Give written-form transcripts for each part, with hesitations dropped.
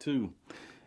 Two.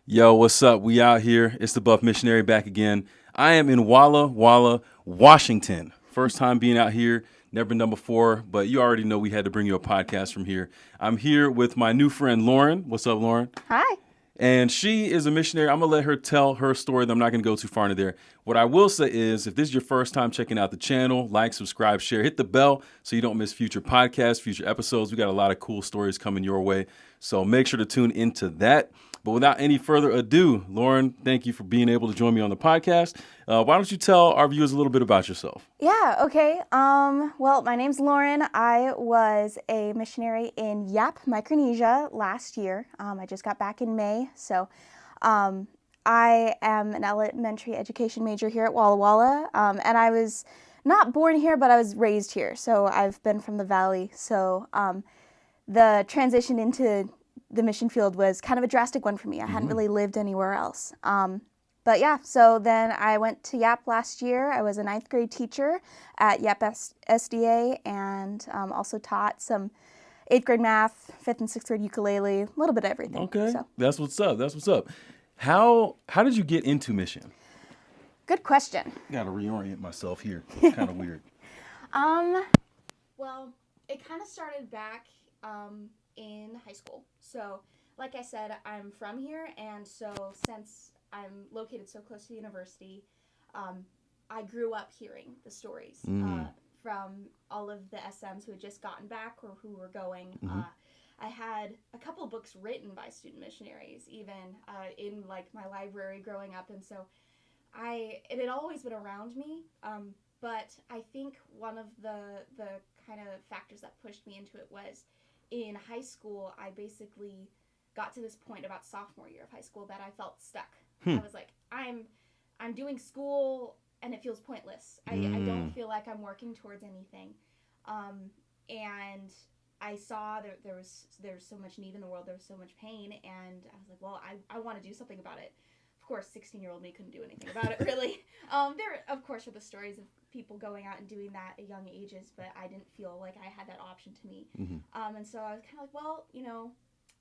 Yo, what's up? We out here. It's the Buff Missionary back again. I am in Walla Walla, Washington. First time being out here. Never been done before, but you already know we had to bring you a podcast from here. I'm here with my new friend, Lauren. What's up, Lauren? Hi. And she is a missionary. I'm going to let her tell her story. I'm not going to go too far into there. What I will say is, if this is your first time checking out the channel, like, subscribe, share, hit the bell so you don't miss future podcasts, future episodes. We got a lot of cool stories coming your way. So make sure to tune into that. But without any further ado, Lauren, thank you for being able to join me on the podcast. Why don't you tell our viewers a little bit about yourself? Yeah, okay. Well, my name's Lauren. I was a missionary in Yap, Micronesia last year. I just got back in May. So I am an elementary education major here at Walla Walla. And I was not born here, but I was raised here. So I've been from the Valley. So the transition into the mission field was kind of a drastic one for me. I hadn't really lived anywhere else. But yeah, so then I went to Yap last year. I was a 9th grade teacher at Yap SDA and also taught some 8th grade math, 5th and 6th grade ukulele, a little bit of everything. Okay, So. that's what's up. That's what's up. How did you get into mission? Good question. Got to reorient myself here. Kind of weird. Well, it kind of started back in high school. So, like I said, I'm from here, and so since I'm located so close to the university, I grew up hearing the stories from all of the SMs who had just gotten back or who were going. I had a couple books written by student missionaries, even in like my library growing up, and so it had always been around me. But I think one of the kind of factors that pushed me into it was in high school, I basically got to this point about sophomore year of high school that I felt stuck. I was like, I'm doing school and it feels pointless. I don't feel like I'm working towards anything. And I saw that there was so much need in the world, there was so much pain, and I was like, well, I want to do something about it. Of course, 16-year-old me couldn't do anything about it, really. There, of course, were the stories of people going out and doing that at young ages, but I didn't feel like I had that option to me. And so I was kind of like, well,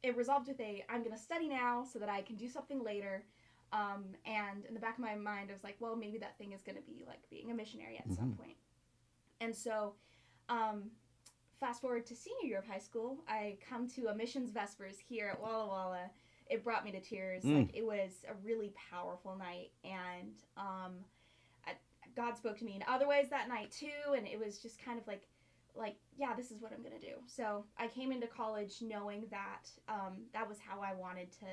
it resolved with I'm going to study now so that I can do something later. And in the back of my mind, I was like, well, maybe that thing is going to be like being a missionary at some point. And so fast forward to senior year of high school, I come to a missions vespers here at Walla Walla. It brought me to tears. Like, it was a really powerful night, and God spoke to me in other ways that night too, and it was just kind of like yeah, this is what I'm gonna do. So I came into college knowing that that was how I wanted to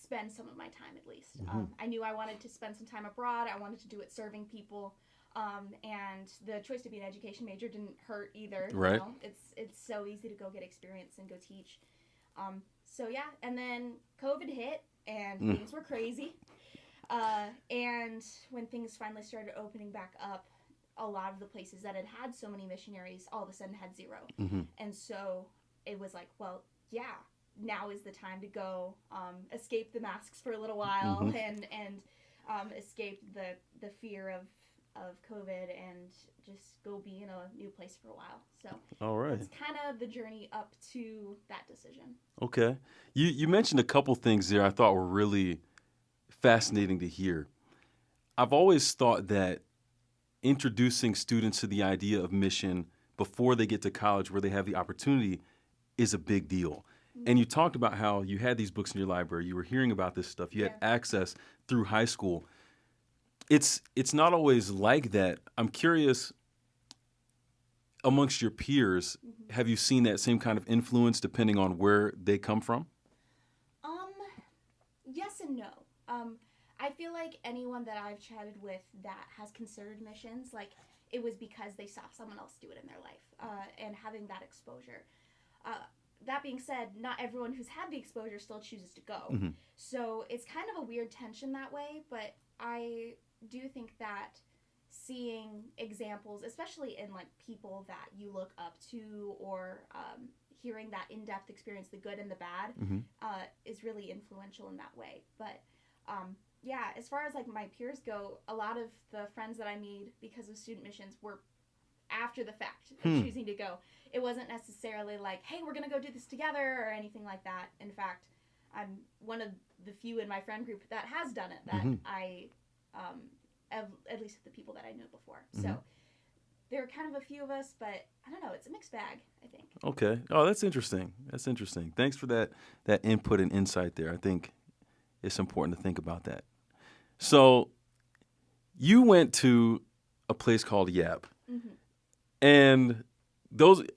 spend some of my time, at least. I knew I wanted to spend some time abroad. I wanted to do it serving people, and the choice to be an education major didn't hurt either. Right. It's so easy to go get experience and go teach. So yeah, and then COVID hit, and things were crazy. And when things finally started opening back up, a lot of the places that had so many missionaries all of a sudden had 0. And so it was like, well, yeah, now is the time to go escape the masks for a little while and escape the fear of COVID and just go be in a new place for a while. So all right, it's kind of the journey up to that decision. Okay. You mentioned a couple things there I thought were really fascinating to hear. I've always thought that introducing students to the idea of mission before they get to college where they have the opportunity is a big deal. And you talked about how you had these books in your library, you were hearing about this stuff, you had access through high school. It's not always like that. I'm curious, amongst your peers, have you seen that same kind of influence depending on where they come from? Yes and no. I feel like anyone that I've chatted with that has considered missions, like, it was because they saw someone else do it in their life, and having that exposure. That being said, not everyone who's had the exposure still chooses to go. So it's kind of a weird tension that way, but I do think that seeing examples, especially in like people that you look up to, or hearing that in-depth experience, the good and the bad, is really influential in that way. But yeah, as far as like my peers go, a lot of the friends that I made because of student missions were after the fact of choosing to go. It wasn't necessarily like, hey, we're going to go do this together or anything like that. In fact, I'm one of the few in my friend group that has done it. That I, at least the people that I knew before. So there are kind of a few of us, but I don't know. It's a mixed bag, I think. Okay. Oh, that's interesting. That's interesting. Thanks for that input and insight there. I think it's important to think about that. So you went to a place called Yap, and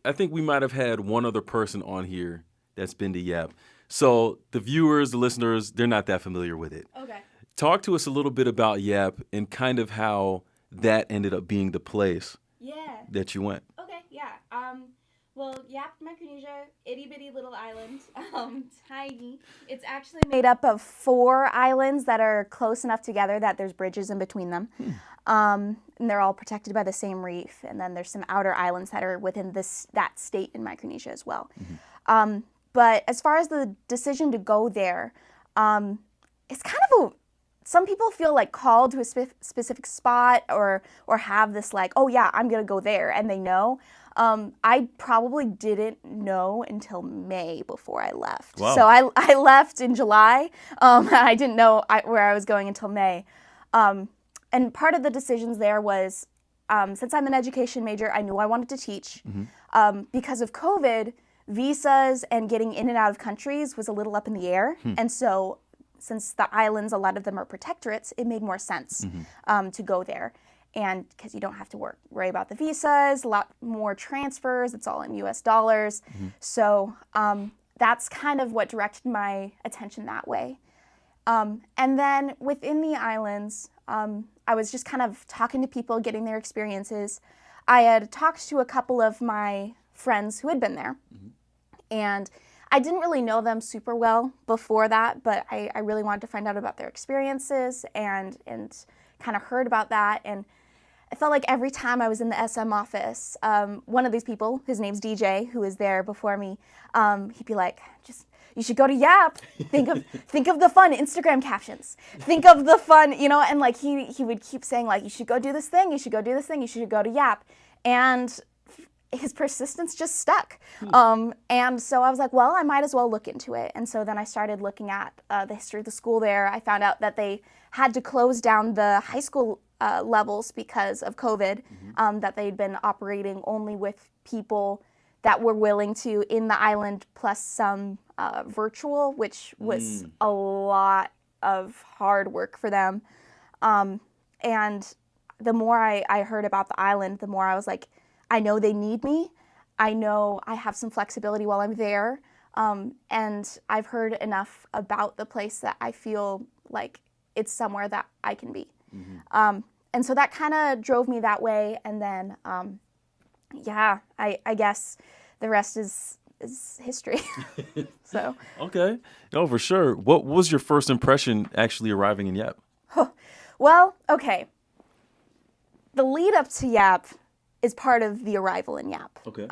I think we might have had one other person on here that's been to Yap. So the viewers, the listeners, they're not that familiar with it. Okay. Talk to us a little bit about Yap and kind of how that ended up being the place that you went. Okay, yeah. Well, Yap, Micronesia, itty bitty little island, tiny. It's actually made up of 4 islands that are close enough together that there's bridges in between them. And they're all protected by the same reef. And then there's some outer islands that are within that state in Micronesia as well. But as far as the decision to go there, it's kind of some people feel like called to a specific spot or have this like, oh yeah, I'm going to go there, and they know. I probably didn't know until May before I left. Wow. So I left in July, and I didn't know where I was going until May. And part of the decisions there was, since I'm an education major, I knew I wanted to teach. Because of COVID, visas and getting in and out of countries was a little up in the air. And so since the islands, a lot of them are protectorates, it made more sense to go there. And because you don't have to worry about the visas, a lot more transfers, it's all in US dollars. So that's kind of what directed my attention that way. And then within the islands, I was just kind of talking to people, getting their experiences. I had talked to a couple of my friends who had been there. And I didn't really know them super well before that, but I really wanted to find out about their experiences and kind of heard about that. And I felt like every time I was in the SM office, one of these people, his name's DJ, who was there before me, he'd be like, you should go to Yap. Think of the fun Instagram captions. Think of the fun, and like he would keep saying like, you should go do this thing, you should go do this thing, you should go to Yap. And his persistence just stuck. And so I was like, well, I might as well look into it. And so then I started looking at the history of the school there. I found out that they had to close down the high school levels because of COVID, that they'd been operating only with people that were willing to in the island plus some virtual, which was a lot of hard work for them. And the more I heard about the island, the more I was like, I know they need me. I know I have some flexibility while I'm there. And I've heard enough about the place that I feel like it's somewhere that I can be. And so that kind of drove me that way. And then, I guess the rest is history. So. Okay. No, for sure. What was your first impression actually arriving in Yap? Well, okay. The lead up to Yap is part of the arrival in Yap. Okay.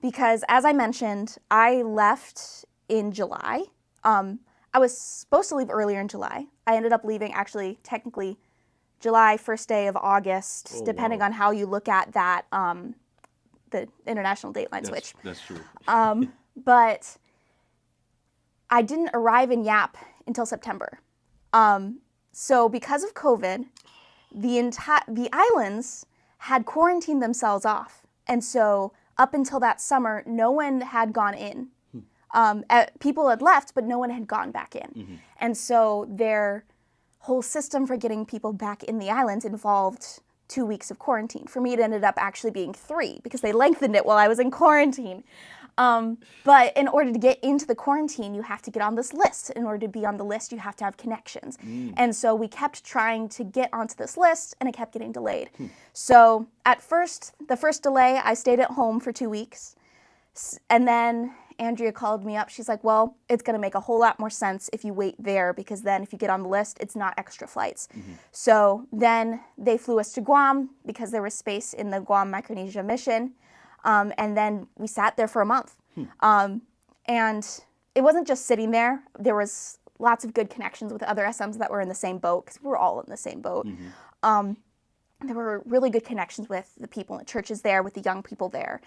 Because as I mentioned, I left in July. I was supposed to leave earlier in July. I ended up leaving actually technically July, first day of August, depending on how you look at that, the international dateline switch. That's true. But I didn't arrive in Yap until September. So because of COVID, the islands had quarantined themselves off. And so up until that summer, no one had gone in. People had left, but no one had gone back in. And so their whole system for getting people back in the islands involved 2 weeks of quarantine. For me, it ended up actually being 3 because they lengthened it while I was in quarantine. But in order to get into the quarantine, you have to get on this list. In order to be on the list, you have to have connections. And so we kept trying to get onto this list, and it kept getting delayed. So at first, the first delay, I stayed at home for 2 weeks. And then Andrea called me up. She's like, well, it's going to make a whole lot more sense if you wait there, because then if you get on the list, it's not extra flights. So then they flew us to Guam because there was space in the Guam Micronesia mission. And then we sat there for a month. And it wasn't just sitting there. There was lots of good connections with other SMs that were in the same boat, because we were all in the same boat. There were really good connections with the people in the churches there, with the young people there,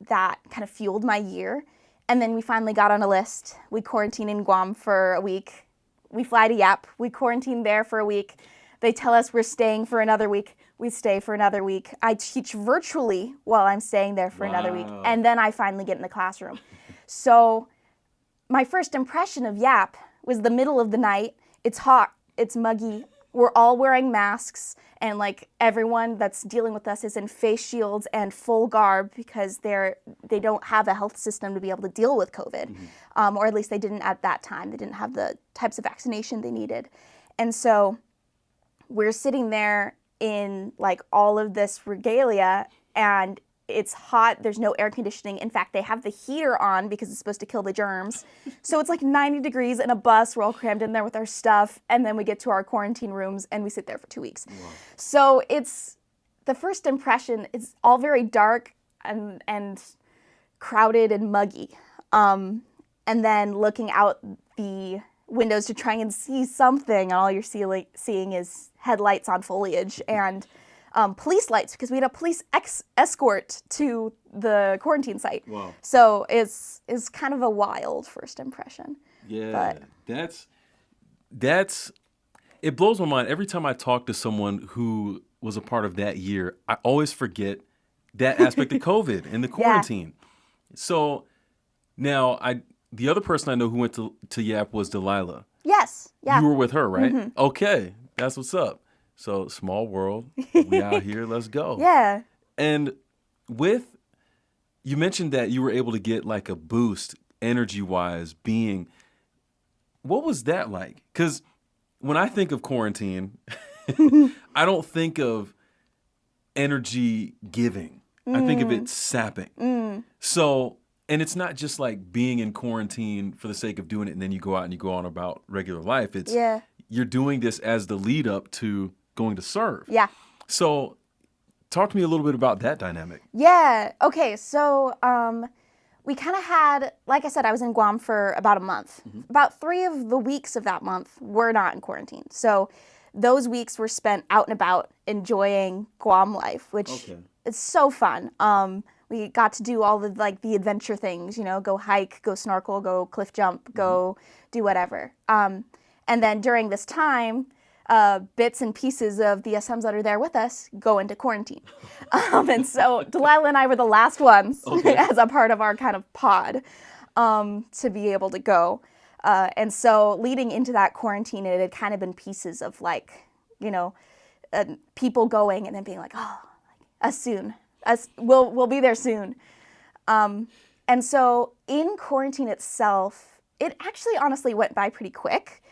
that kind of fueled my year. And then we finally got on a list. We quarantined in Guam for a week. We fly to Yap. We quarantine there for a week. They tell us we're staying for another week. We stay for another week. I teach virtually while I'm staying there for another week. Wow. And then I finally get in the classroom. So my first impression of Yap was the middle of the night. It's hot. It's muggy. We're all wearing masks, and like everyone that's dealing with us is in face shields and full garb because they don't have a health system to be able to deal with COVID, or at least they didn't at that time. They didn't have the types of vaccination they needed, and so we're sitting there in like all of this regalia, and it's hot. There's no air conditioning. In fact, they have the heater on because it's supposed to kill the germs. So it's like 90 degrees in a bus. We're all crammed in there with our stuff. And then we get to our quarantine rooms and we sit there for 2 weeks. Wow. So it's the first impression is all very dark and crowded and muggy. And then looking out the windows to try and see something, and all you're seeing is headlights on foliage and police lights, because we had a police escort to the quarantine site. Wow. So it's kind of a wild first impression. Yeah, that's it blows my mind. Every time I talk to someone who was a part of that year, I always forget that aspect of COVID and the quarantine. Yeah. So now the other person I know who went to Yap was Delilah. Yes. Yeah. You were with her, right? Mm-hmm. Okay, that's what's up. So, small world, we out here, let's go. Yeah. And you mentioned that you were able to get like a boost energy-wise what was that like? Because when I think of quarantine, I don't think of energy giving. I think of it sapping. So, and it's not just like being in quarantine for the sake of doing it and then you go out and you go on about regular life. It's you're doing this as the lead up to going to serve. Yeah. So talk to me a little bit about that dynamic. Yeah. Okay. So we kind of had, like I said, I was in Guam for about a month. Mm-hmm. About 3 of the weeks of that month were not in quarantine. So those weeks were spent out and about enjoying Guam life, which is so fun. We got to do all the adventure things, go hike, go snorkel, go cliff jump, go do whatever. And then during this time, bits and pieces of the SMs that are there with us go into quarantine. And so Delilah and I were the last ones as a part of our kind of pod to be able to go. And so leading into that quarantine, it had kind of been pieces of people going and then being like, us soon. We'll be there soon. And so in quarantine itself, it actually honestly went by pretty quick.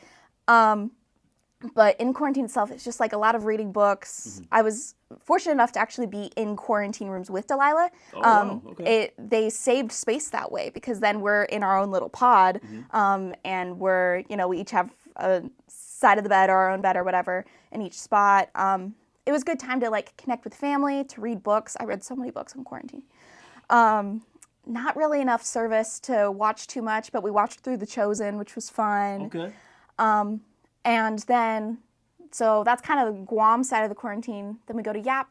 But in quarantine itself, it's just like a lot of reading books. Mm-hmm. I was fortunate enough to actually be in quarantine rooms with Delilah. Wow. Okay. They saved space that way because then we're in our own little pod, and we each have a side of the bed or our own bed or whatever in each spot. It was a good time to connect with family, to read books. I read so many books in quarantine. Not really enough service to watch too much, but we watched through The Chosen, which was fun. Okay. And then, so that's kind of the Guam side of the quarantine. Then we go to Yap,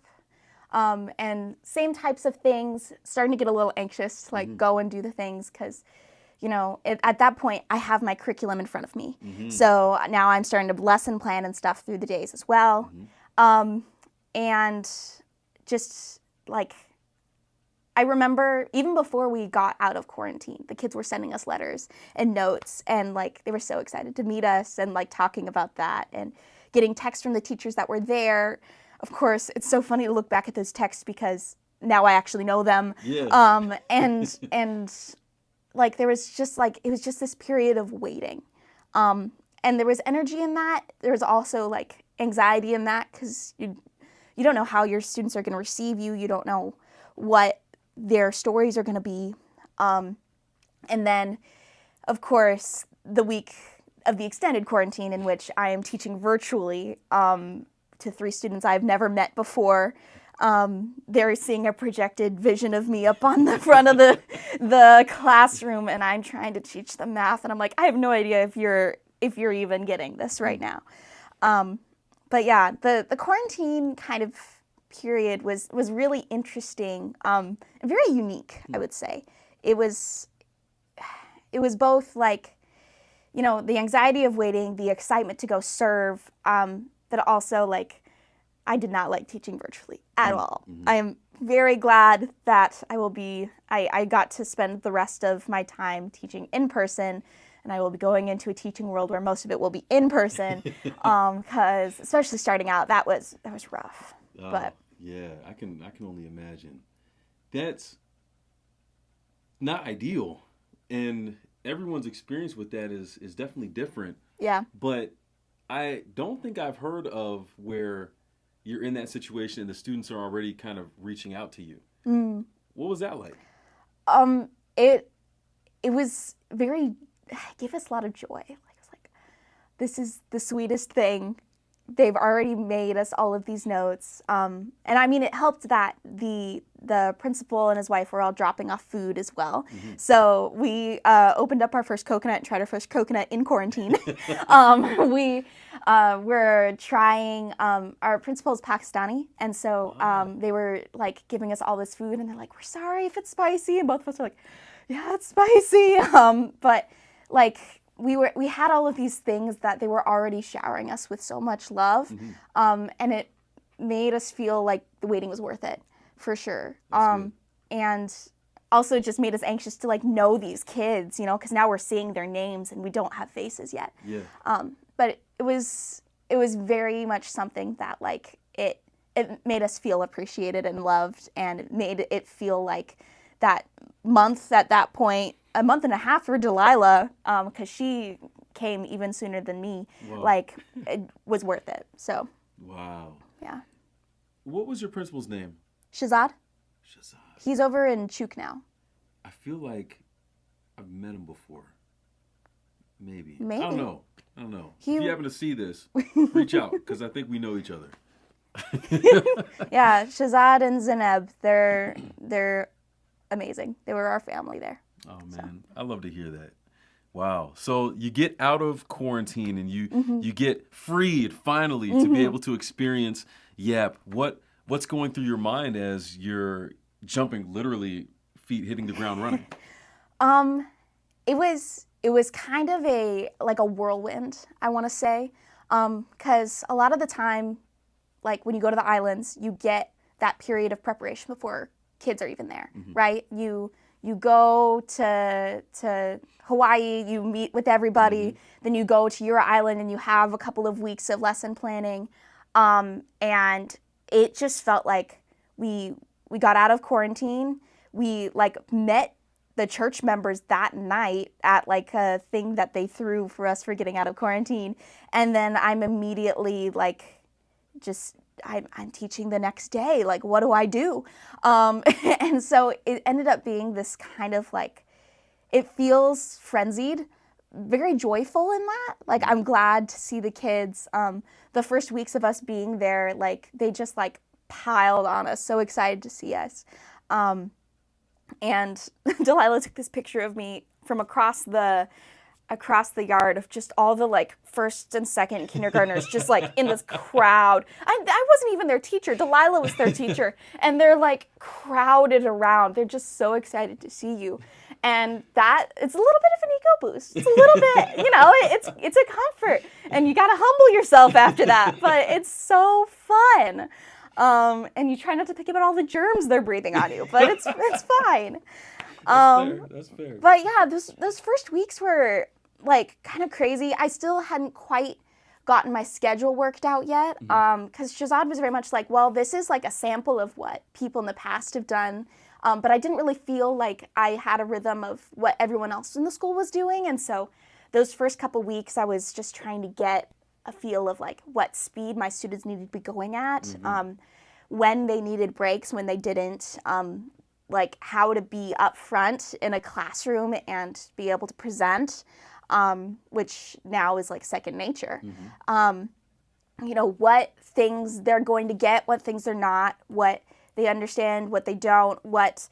and same types of things, starting to get a little anxious to go and do the things because, at that point, I have my curriculum in front of me. Mm-hmm. So now I'm starting to lesson plan and stuff through the days as well. Mm-hmm. And just I remember even before we got out of quarantine, the kids were sending us letters and notes, and they were so excited to meet us and talking about that and getting texts from the teachers that were there. Of course, it's so funny to look back at those texts because now I actually know them. Yeah. And there was just it was just this period of waiting. And there was energy in that. There was also anxiety in that because you don't know how your students are going to receive you. You don't know what their stories are going to be. And then, of course, the week of the extended quarantine in which I am teaching virtually to 3 students I've never met before. They're seeing a projected vision of me up on the front of the classroom, and I'm trying to teach them math, and I'm like, I have no idea if you're even getting this right now. But yeah, the quarantine kind of period was really interesting and very unique, I would say. It was it was both like, the anxiety of waiting, the excitement to go serve, but also like I did not like teaching virtually at all. I am very glad that I got to spend the rest of my time teaching in person, and I will be going into a teaching world where most of it will be in person, because especially starting out, that was rough. But yeah, I can only imagine. That's not ideal, and everyone's experience with that is definitely different. yeah. But I don't think I've heard of where you're in that situation and the students are already kind of reaching out to you. What was that like? Um, it was very, it gave us a lot of joy. Like, it was like, this is the sweetest thing. They've already made us all of these notes. And I mean, it helped that the principal and his wife were all dropping off food as well. So we opened up our first coconut and tried our first coconut in quarantine. We were trying, our principal is Pakistani, and so they were like giving us all this food, and they're like, we're sorry if it's spicy, and both of us are like, yeah, it's spicy. But like, we had all of these things that they were already showering us with so much love, and it made us feel like the waiting was worth it, for sure. And also just made us anxious to like know these kids, because now we're seeing their names and we don't have faces yet. Yeah. But it was very much something that like it made us feel appreciated and loved, and it made it feel like that month at that point, a month and a half for Delilah, because she came even sooner than me. Whoa. Like, it was worth it. So. Wow. Yeah. What was your principal's name? Shazad. Shazad. He's over in Chuk now. I feel like I've met him before. Maybe. Maybe. I don't know. If you happen to see this, reach out, because I think we know each other. Yeah, Shazad and Zeneb, they're amazing. They were our family there. Oh, man. So. I love to hear that. Wow. So you get out of quarantine and you get freed finally to be able to experience YAP. What's going through your mind as you're jumping, literally feet hitting the ground running? It was kind of a whirlwind, I want to say, because a lot of the time, like when you go to the islands, you get that period of preparation before kids are even there, right? You go to Hawaii, you meet with everybody, then you go to your island and you have a couple of weeks of lesson planning, and it just felt like we got out of quarantine. We like met the church members that night at like a thing that they threw for us for getting out of quarantine, and then I'm immediately like, I'm teaching the next day. Like, what do I do? And so it ended up being this kind of like, it feels frenzied, very joyful in that. Like, I'm glad to see the kids. The first weeks of us being there, like, they just like piled on us, so excited to see us. And Delilah took this picture of me from across the yard of just all the like first and second kindergartners just like in this crowd. I wasn't even their teacher. Delilah was their teacher, and they're like crowded around. They're just so excited to see you, and that it's a little bit of an ego boost. It's a little bit, it's a comfort, and you gotta humble yourself after that. But it's so fun. And you try not to think about all the germs they're breathing on you, but it's fine. That's fair. But yeah, those first weeks were like kind of crazy. I still hadn't quite gotten my schedule worked out yet, because Shazad was very much like, well, this is like a sample of what people in the past have done, but I didn't really feel like I had a rhythm of what everyone else in the school was doing, and so those first couple weeks I was just trying to get a feel of like what speed my students needed to be going at, when they needed breaks, when they didn't, like how to be up front in a classroom and be able to present, which now is like second nature. What things they're going to get, what things they're not, what they understand, what they don't, what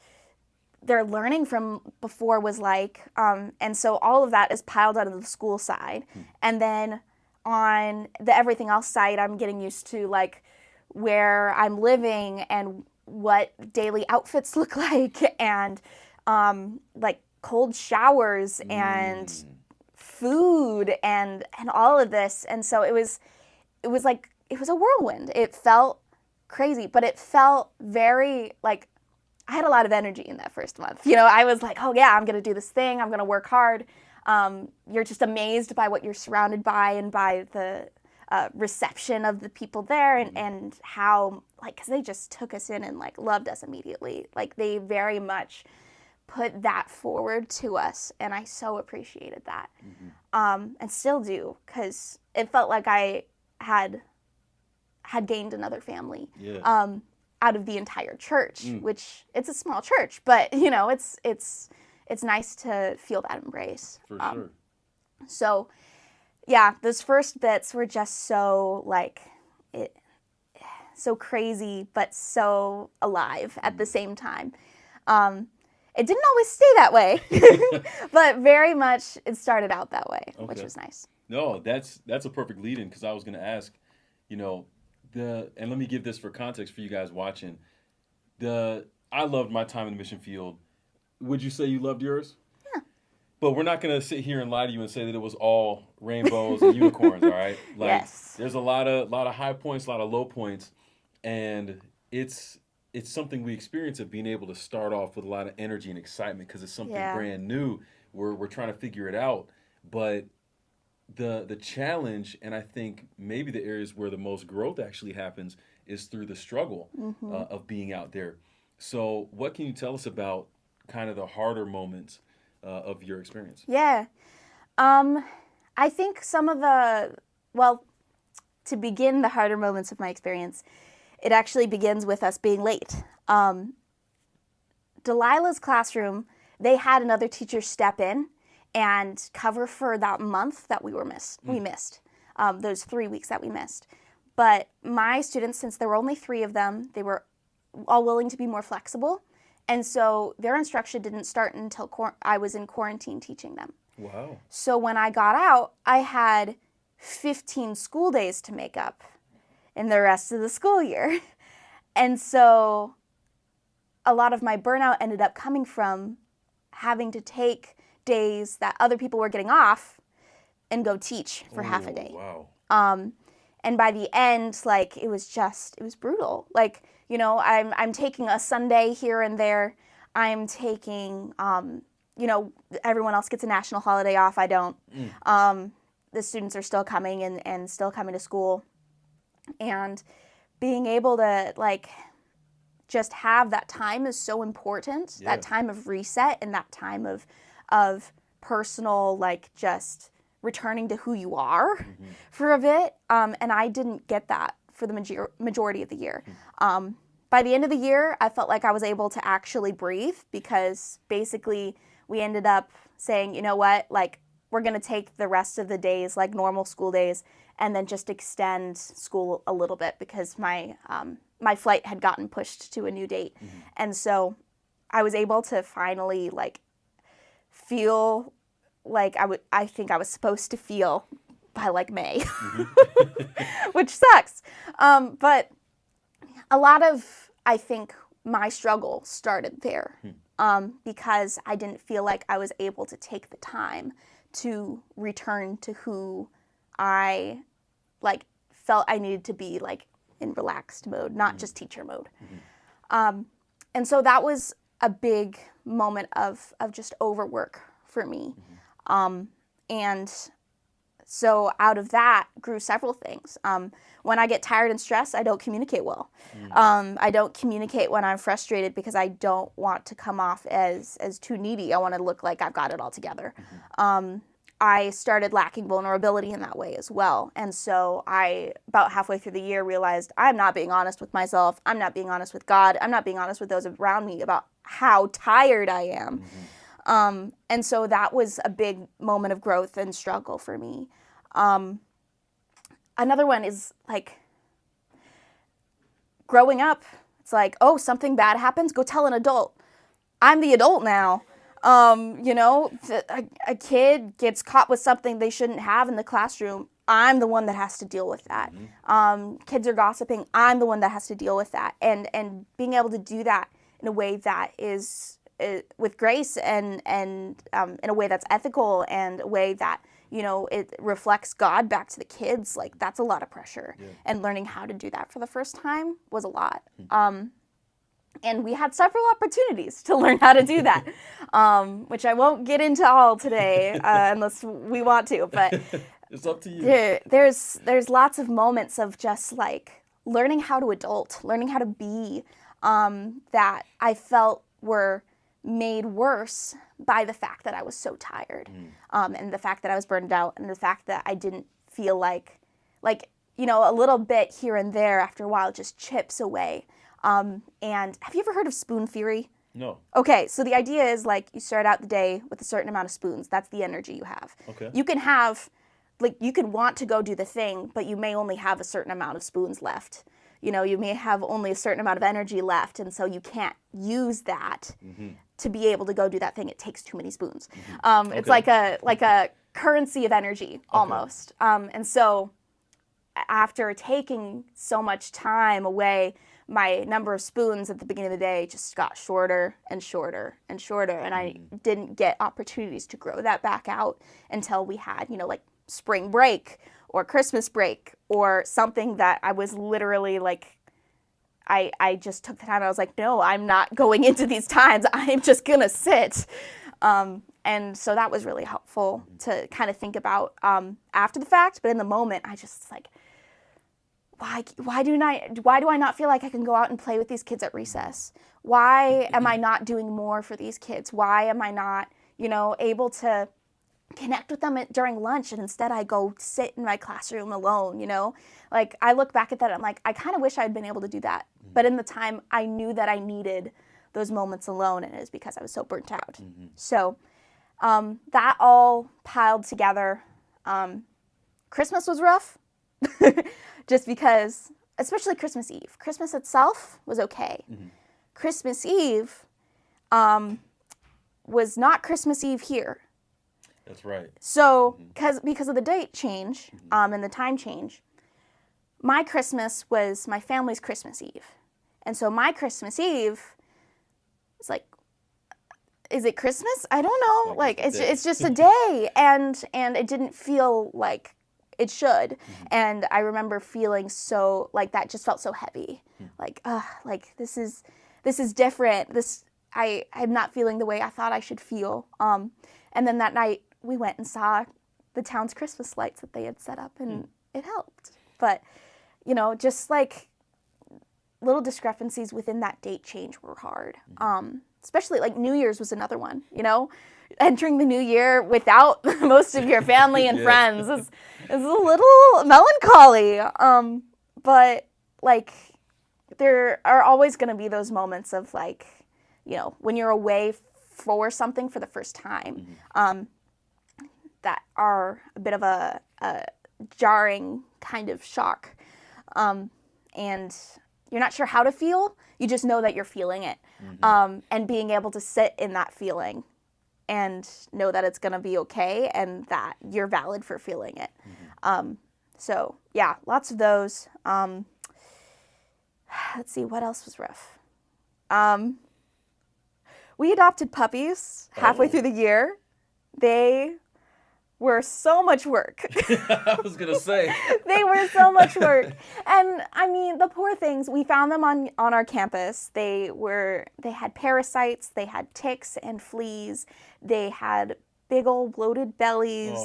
their learning from before was like. And so all of that is piled out of the school side. And then on the everything else side, I'm getting used to like where I'm living and what daily outfits look like, and like cold showers and food and all of this. And so it was a whirlwind. It felt crazy, but it felt very like I had a lot of energy in that first month. I was like, oh yeah, I'm going to do this thing. I'm going to work hard. You're just amazed by what you're surrounded by and by the reception of the people there and how, like, because they just took us in and, like, loved us immediately. Like, they very much put that forward to us, and I so appreciated that. And still do, because it felt like I had gained another family out of the entire church, which it's a small church, but, it's nice to feel that embrace. For sure. So, yeah, those first bits were just so, like, so crazy, but so alive at the same time. It didn't always stay that way, but very much it started out that way, which was nice. No, that's a perfect lead-in, because I was going to ask, and let me give this for context for you guys watching. I loved my time in the mission field. Would you say you loved yours? Yeah. But we're not going to sit here and lie to you and say that it was all rainbows and unicorns, all right? Like, yes. There's a lot of high points, a lot of low points, and it's something we experience of being able to start off with a lot of energy and excitement because it's something brand new. We're trying to figure it out, but the challenge, and I think maybe the areas where the most growth actually happens, is through the struggle of being out there. So what can you tell us about kind of the harder moments of your experience? Yeah. I think some of to begin the harder moments of my experience, it actually begins with us being late. Delilah's classroom, they had another teacher step in and cover for that month that we missed, those 3 weeks that we missed. But my students, since there were only 3 of them, they were all willing to be more flexible. And so their instruction didn't start until I was in quarantine teaching them. Wow. So when I got out, I had 15 school days to make up in the rest of the school year. And so a lot of my burnout ended up coming from having to take days that other people were getting off and go teach for half a day. Wow. And by the end, like, it was brutal. Like, I'm taking a Sunday here and there. I'm taking, everyone else gets a national holiday off. I don't. The students are still coming and still coming to school. And being able to, like, just have that time is so important. Yeah. That time of reset and that time of personal, like, just returning to who you are for a bit. And I didn't get that for the majority of the year. By the end of the year, I felt like I was able to actually breathe, because basically we ended up saying, you know what, like, we're going to take the rest of the days like normal school days and then just extend school a little bit, because my flight had gotten pushed to a new date. And so I was able to finally, like, feel like I think I was supposed to feel by, like, May, which sucks. But a lot of, I think, my struggle started there, because I didn't feel like I was able to take the time to return to who I, like, felt I needed to be, like, in relaxed mode, not just teacher mode. And so that was a big moment of just overwork for me. And so out of that grew several things. When I get tired and stressed, I don't communicate well. I don't communicate when I'm frustrated, because I don't want to come off as too needy. I want to look like I've got it all together. I started lacking vulnerability in that way as well. And so I, about halfway through the year, realized I'm not being honest with myself. I'm not being honest with God. I'm not being honest with those around me about how tired I am. And so that was a big moment of growth and struggle for me. Another one is, like, growing up. It's like, oh, something bad happens, go tell an adult. I'm the adult now. A kid gets caught with something they shouldn't have in the classroom. I'm the one that has to deal with that. Kids are gossiping. I'm the one that has to deal with that. And being able to do that in a way that is with grace and in a way that's ethical and a way that, it reflects God back to the kids, like that's a lot of pressure. Yeah. And learning how to do that for the first time was a lot. And we had several opportunities to learn how to do that, which I won't get into all today unless we want to. But it's up to you. There's lots of moments of just like learning how to adult, learning how to be, that I felt were made worse by the fact that I was so tired, and the fact that I was burned out, and the fact that I didn't feel like a little bit here and there after a while just chips away. And have you ever heard of spoon theory? No. Okay, so the idea is like you start out the day with a certain amount of spoons. That's the energy you have. Okay. You can have, you can want to go do the thing, but you may only have a certain amount of spoons left. You may have only a certain amount of energy left, and so you can't use that to be able to go do that thing. It takes too many spoons. Okay. It's like a currency of energy almost. And so after taking so much time away, my number of spoons at the beginning of the day just got shorter and shorter and shorter, and I didn't get opportunities to grow that back out until we had, like spring break or Christmas break or something that I was literally like, I just took the time. I was like, no, I'm not going into these times. I'm just going to sit. And so that was really helpful to kind of think about after the fact. But in the moment, I just like, why do I not feel like I can go out and play with these kids at recess? Why am I not doing more for these kids? Why am I not, able to connect with them during lunch, and instead I go sit in my classroom alone, Like I look back at that and I'm like, I kind of wish I'd been able to do that. But in the time, I knew that I needed those moments alone, and it was because I was so burnt out. So that all piled together. Christmas was rough. Just because, especially Christmas Eve. Christmas itself was okay. Christmas Eve was not Christmas Eve here. That's right. So, because of the date change and the time change, my Christmas was my family's Christmas Eve. And so my Christmas Eve was like, is it Christmas? I don't know. Like it's just a day, and it didn't feel like it should. And I remember feeling so like that just felt so heavy. Like this is different. I'm not feeling the way I thought I should feel. And then that night we went and saw the town's Christmas lights that they had set up, and it helped. But just like little discrepancies within that date change were hard. Especially like New Year's was another one, entering the new year without most of your family and friends is a little melancholy. But like there are always going to be those moments of like, when you're away for something for the first time, that are a bit of a jarring kind of shock. And you're not sure how to feel. You just know that you're feeling it. And being able to sit in that feeling and know that it's going to be okay and that you're valid for feeling it. So, yeah, lots of those. Let's see, what else was rough? We adopted puppies halfway through the year. They were so much work. I was going to say. They were so much work. And I mean, the poor things, we found them on our campus. They had parasites, they had ticks and fleas, they had big old bloated bellies.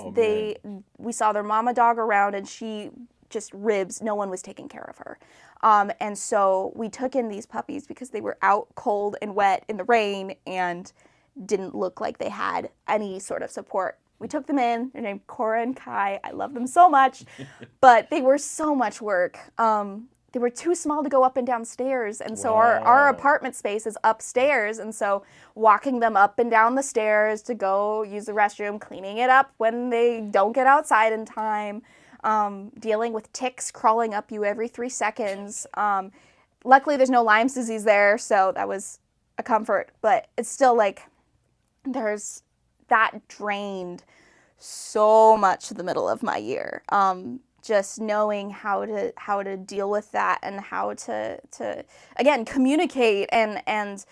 We saw their mama dog around, and she just ribs. No one was taking care of her. And so we took in these puppies because they were out cold and wet in the rain and didn't look like they had any sort of support. We took them in. They're named Cora and Kai. I love them so much, but they were so much work. They were too small to go up and down stairs, and so our apartment space is upstairs, and so walking them up and down the stairs to go use the restroom, cleaning it up when they don't get outside in time, dealing with ticks crawling up you every 3 seconds. Luckily, there's no Lyme's disease there, so that was a comfort, but it's still like that drained so much the middle of my year. Just knowing how to deal with that and how to again communicate and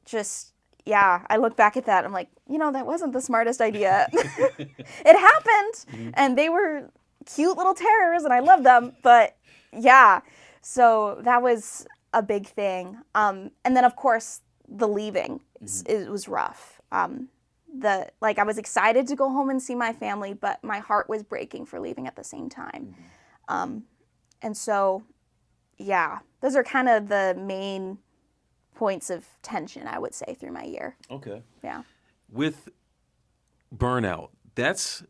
just yeah, I look back at that, I'm like, that wasn't the smartest idea. It happened, and they were cute little terrors, and I love them, but yeah, so that was a big thing. And then, of course, the leaving, it was rough. I was excited to go home and see my family, but my heart was breaking for leaving at the same time. And so, yeah, those are kind of the main points of tension, I would say, through my year. Okay. Yeah. With burnout, that's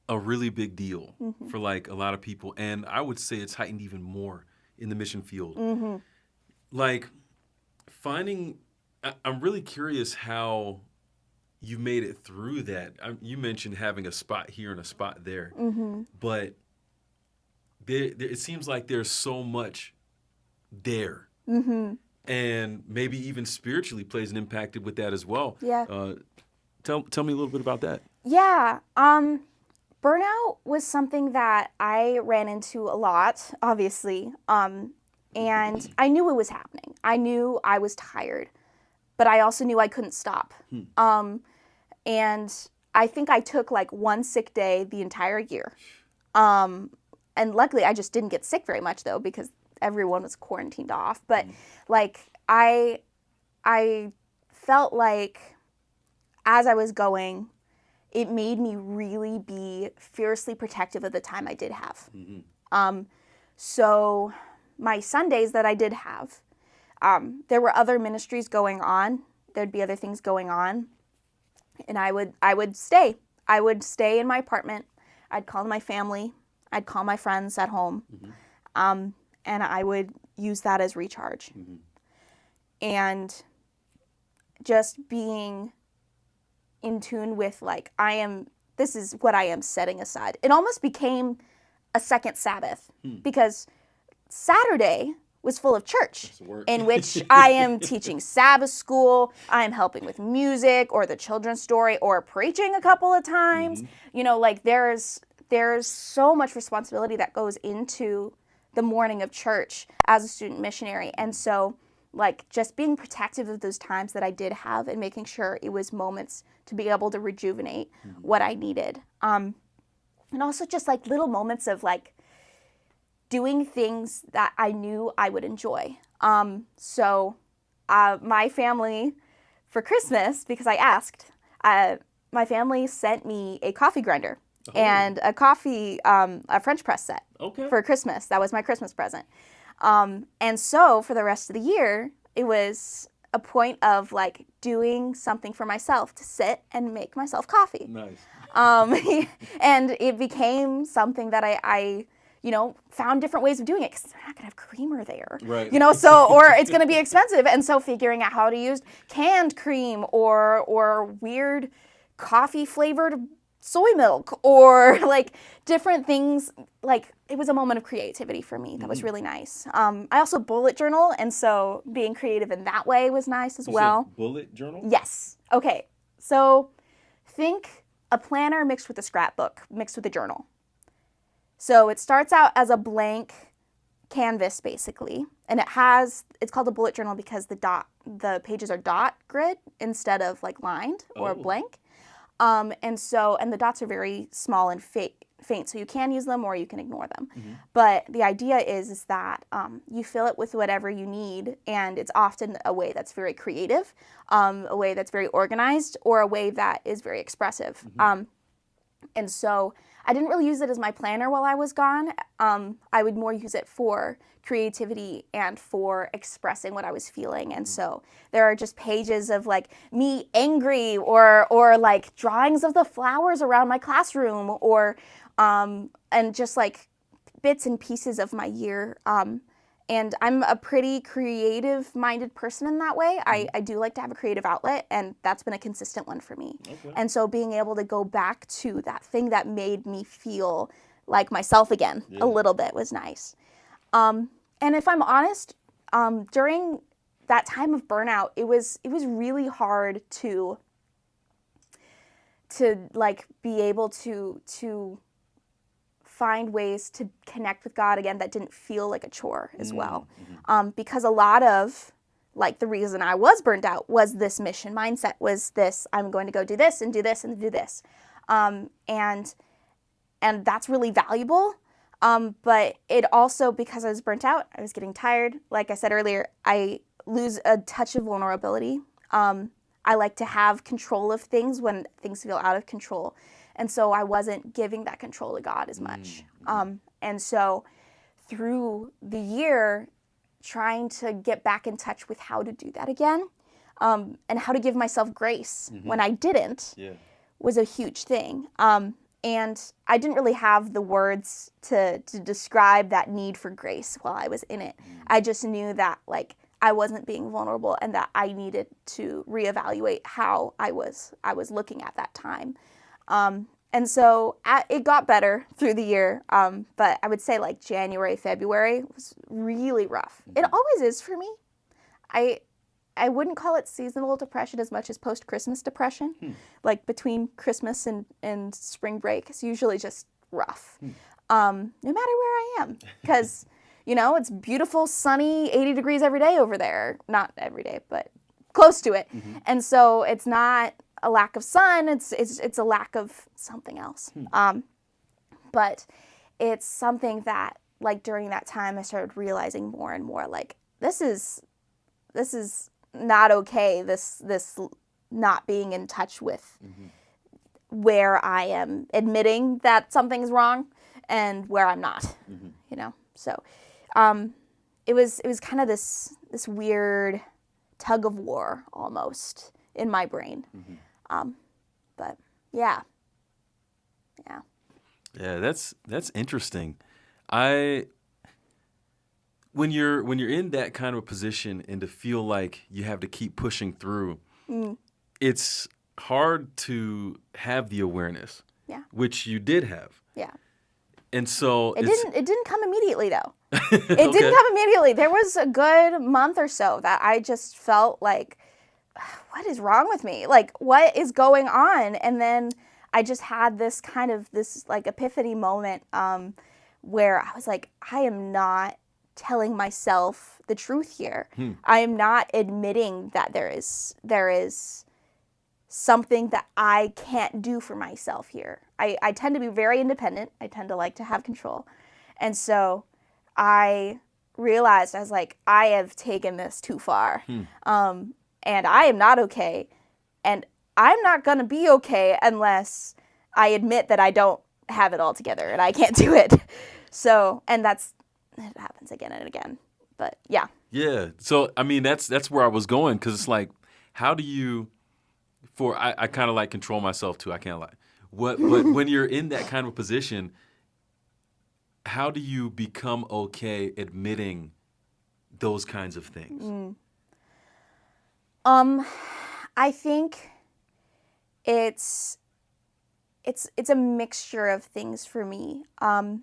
a really big deal for like a lot of people, and I would say it's heightened even more in the mission field. Like I'm really curious how you made it through that. You mentioned having a spot here and a spot there, but it seems like there's so much there. And maybe even spiritually plays an impact with that as well. Yeah. Tell me a little bit about that. Yeah. Burnout was something that I ran into a lot, obviously. And I knew it was happening. I knew I was tired, but I also knew I couldn't stop. And I think I took like one sick day the entire year. And luckily I just didn't get sick very much though, because everyone was quarantined off. But like I felt like as I was going, it made me really be fiercely protective of the time I did have. So my Sundays that I did have, there were other ministries going on. There'd be other things going on. And I would stay. I would stay in my apartment. I'd call my family. I'd call my friends at home. And I would use that as recharge. And just being in tune with like, this is what I am setting aside. It almost became a second Sabbath because Saturday was full of church in which I am teaching Sabbath school, I am helping with music or the children's story or preaching a couple of times. Like there's so much responsibility that goes into the morning of church as a student missionary. And so like just being protective of those times that I did have and making sure it was moments to be able to rejuvenate what I needed. And also just like little moments of like doing things that I knew I would enjoy. So my family for Christmas, because I asked, my family sent me a coffee grinder and a French press set for Christmas. That was my Christmas present. And so for the rest of the year, it was a point of like doing something for myself to sit and make myself coffee. Nice. And it became something that I found different ways of doing it because they're not going to have creamer there. Right. Or it's going to be expensive. And so figuring out how to use canned cream or weird coffee flavored soy milk or like different things. Like it was a moment of creativity for me. That was really nice. I also bullet journal. And so being creative in that way was nice as well. Said bullet journal? Yes. Okay. So think a planner mixed with a scrapbook, mixed with a journal. So it starts out as a blank canvas, basically, and it's called a bullet journal because the pages are dot grid instead of like lined or blank, and the dots are very small and faint, so you can use them or you can ignore them. But the idea is that you fill it with whatever you need, and it's often a way that's very creative, a way that's very organized, or a way that is very expressive. And so I didn't really use it as my planner while I was gone. I would more use it for creativity and for expressing what I was feeling. And so there are just pages of like me angry or like drawings of the flowers around my classroom or and just like bits and pieces of my year. And I'm a pretty creative-minded person in that way. I do like to have a creative outlet, and that's been a consistent one for me. And so being able to go back to that thing that made me feel like myself again a little bit was nice. And if I'm honest, during that time of burnout, it was really hard to like be able to find ways to connect with God again that didn't feel like a chore as well. Because a lot of like the reason I was burnt out was this mission mindset, was this, I'm going to go do this and do this and do this. And that's really valuable. But it also, because I was burnt out, I was getting tired. Like I said earlier, I lose a touch of vulnerability. I like to have control of things when things feel out of control. And so I wasn't giving that control to God as much. And so through the year, trying to get back in touch with how to do that again, and how to give myself grace when I didn't, was a huge thing. And I didn't really have the words to describe that need for grace while I was in it. I just knew that, like, I wasn't being vulnerable and that I needed to reevaluate how I was looking at that time. And so it got better through the year, but I would say like January, February was really rough. It always is for me. I wouldn't call it seasonal depression as much as post-Christmas depression. Like between Christmas and spring break, it's usually just rough, no matter where I am. Because, it's beautiful, sunny, 80 degrees every day over there. Not every day, but close to it. And so it's not a lack of sun, it's a lack of something else. But it's something that, like, during that time I started realizing more and more, like, this is not okay, this not being in touch with where I am admitting that something's wrong and where I'm not. So it was kind of this weird tug of war almost in my brain. But yeah, that's interesting. When you're in that kind of a position and to feel like you have to keep pushing through, it's hard to have the awareness, which you did have. And so it didn't come immediately though. It didn't come immediately. There was a good month or so that I just felt like, what is wrong with me? Like, what is going on? And then I just had this like epiphany moment where I was like, I am not telling myself the truth here. I am not admitting that there is something that I can't do for myself here. I tend to be very independent. I tend to like to have control. And so I realized, I was like, I have taken this too far. And I am not okay. And I'm not going to be okay unless I admit that I don't have it all together and I can't do it. So, and it happens again and again. But yeah. Yeah. So, I mean, that's where I was going, because it's like, how do you, I kind of like control myself too. I can't lie. But when you're in that kind of a position, how do you become okay admitting those kinds of things? I think it's a mixture of things for me. It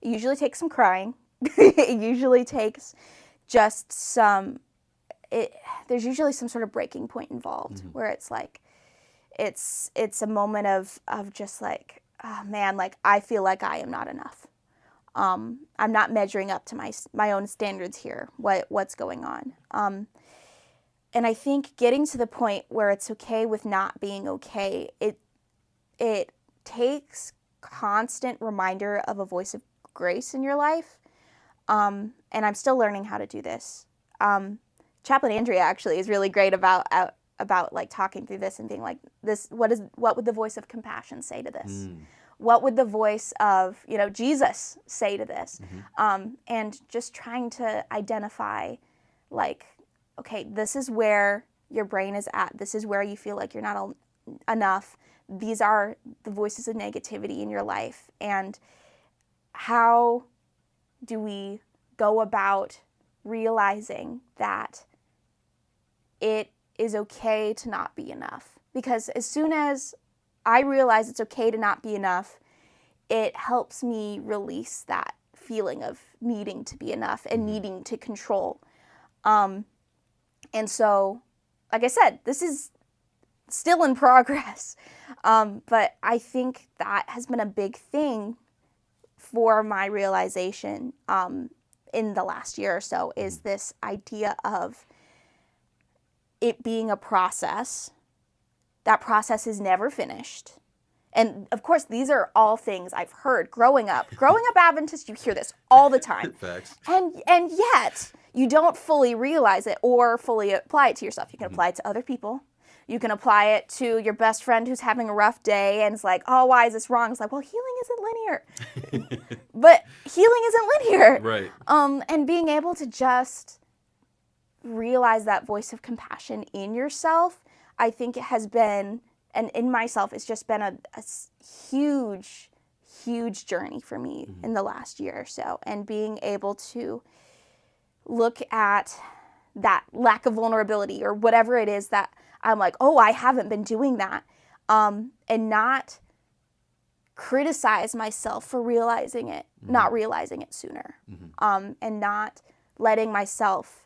usually takes some crying. It usually takes just there's usually some sort of breaking point involved, where it's like, it's a moment of just like, oh man, like I feel like I am not enough. I'm not measuring up to my own standards here. What's going on? And I think getting to the point where it's okay with not being okay, it takes constant reminder of a voice of grace in your life. And I'm still learning how to do this. Chaplain Andrea actually is really great about like talking through this and being like, what would the voice of compassion say to this? What would the voice of, Jesus say to this? And just trying to identify, like, okay, this is where your brain is at. This is where you feel like you're not enough. These are the voices of negativity in your life. And how do we go about realizing that it is okay to not be enough? Because as soon as I realize it's okay to not be enough, it helps me release that feeling of needing to be enough and needing to control. And so, like I said, this is still in progress. But I think that has been a big thing for my realization in the last year or so, is this idea of it being a process. That process is never finished. And of course, these are all things I've heard growing up. Growing up Adventist, you hear this all the time. Facts. And yet, you don't fully realize it or fully apply it to yourself. You can apply it to other people. You can apply it to your best friend who's having a rough day and it's like, oh, why is this wrong? It's like, well, healing isn't linear. But healing isn't linear. Right. And being able to just realize that voice of compassion in yourself, I think it has been, and in myself, it's just been a huge, huge journey for me in the last year or so. And being able to look at that lack of vulnerability or whatever it is that I'm like, oh, I haven't been doing that. And not criticize myself for realizing it, not realizing it sooner. And not letting myself,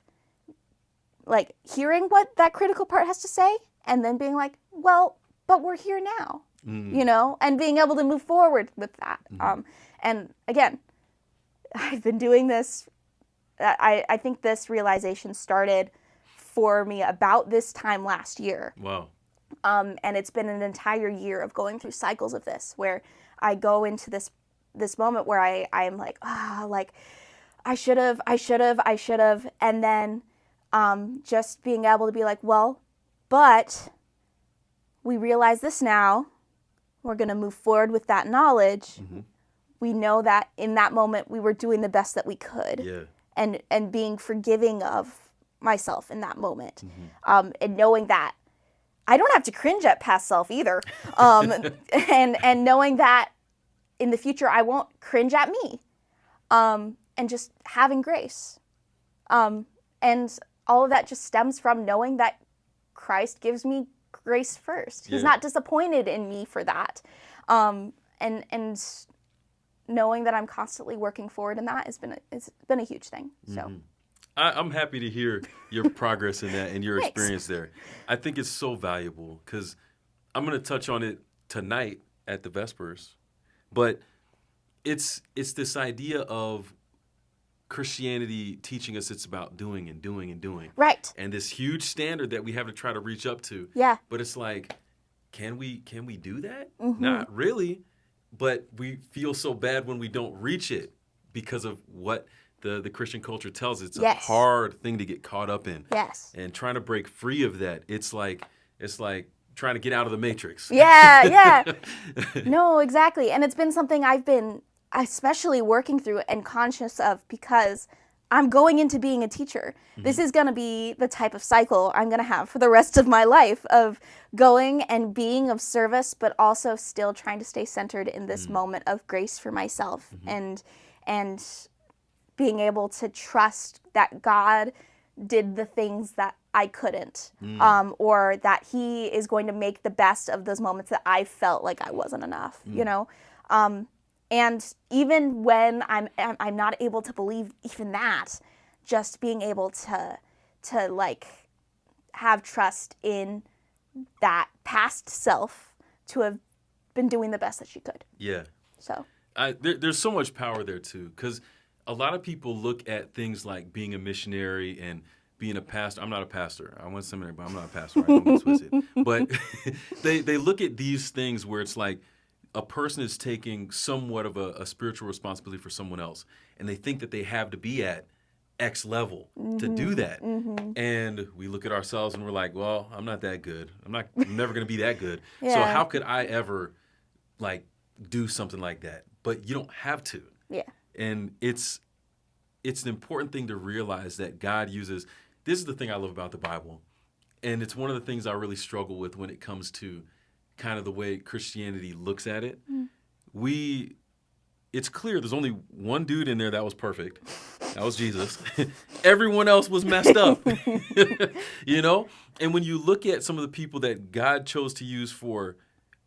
like, hearing what that critical part has to say and then being like, well, but we're here now, you know, and being able to move forward with that. And again, I've been doing this. I think this realization started for me about this time last year. Wow. And it's been an entire year of going through cycles of this, where I go into this moment where I'm like, like I should have. And then just being able to be like, well, but we realize this now. We're going to move forward with that knowledge. We know that in that moment we were doing the best that we could. Yeah. And being forgiving of myself in that moment. And knowing that I don't have to cringe at past self either. And knowing that in the future I won't cringe at me. And just having grace. And all of that just stems from knowing that Christ gives me grace first. He's not disappointed in me for that. And knowing that I'm constantly working forward in that it's been a huge thing. So I'm happy to hear your progress in that and your Thanks. experience there. I think it's so valuable because I'm going to touch on it tonight at the Vespers, but it's this idea of Christianity teaching us it's about doing and doing and doing. Right. And this huge standard that we have to try to reach up to. Yeah. But it's like, can we do that? Not really, but we feel so bad when we don't reach it because of what the Christian culture tells us. It's a hard thing to get caught up in. Yes. And trying to break free of that, it's like trying to get out of the matrix. Yeah. No, exactly. And it's been something I've been especially working through and conscious of because I'm going into being a teacher. This is going to be the type of cycle I'm going to have for the rest of my life of going and being of service, but also still trying to stay centered in this moment of grace for myself and being able to trust that God did the things that I couldn't, or that He is going to make the best of those moments that I felt like I wasn't enough, you know? And even when I'm not able to believe even that, just being able to like have trust in that past self to have been doing the best that she could. Yeah. So there's so much power there too, because a lot of people look at things like being a missionary and being a pastor. I'm not a pastor. I went to seminary, but I'm not a pastor. I don't get twisted. But they look at these things where it's like, a person is taking somewhat of a spiritual responsibility for someone else, and they think that they have to be at X level to do that. And we look at ourselves and we're like, well, I'm not that good. I'm never going to be that good. So how could I ever like do something like that? But you don't have to. Yeah. And it's an important thing to realize that God uses. This is the thing I love about the Bible, and it's one of the things I really struggle with when it comes to kind of the way Christianity looks at it. It's clear there's only one dude in there that was perfect. That was Jesus. Everyone else was messed up. You know? And when you look at some of the people that God chose to use for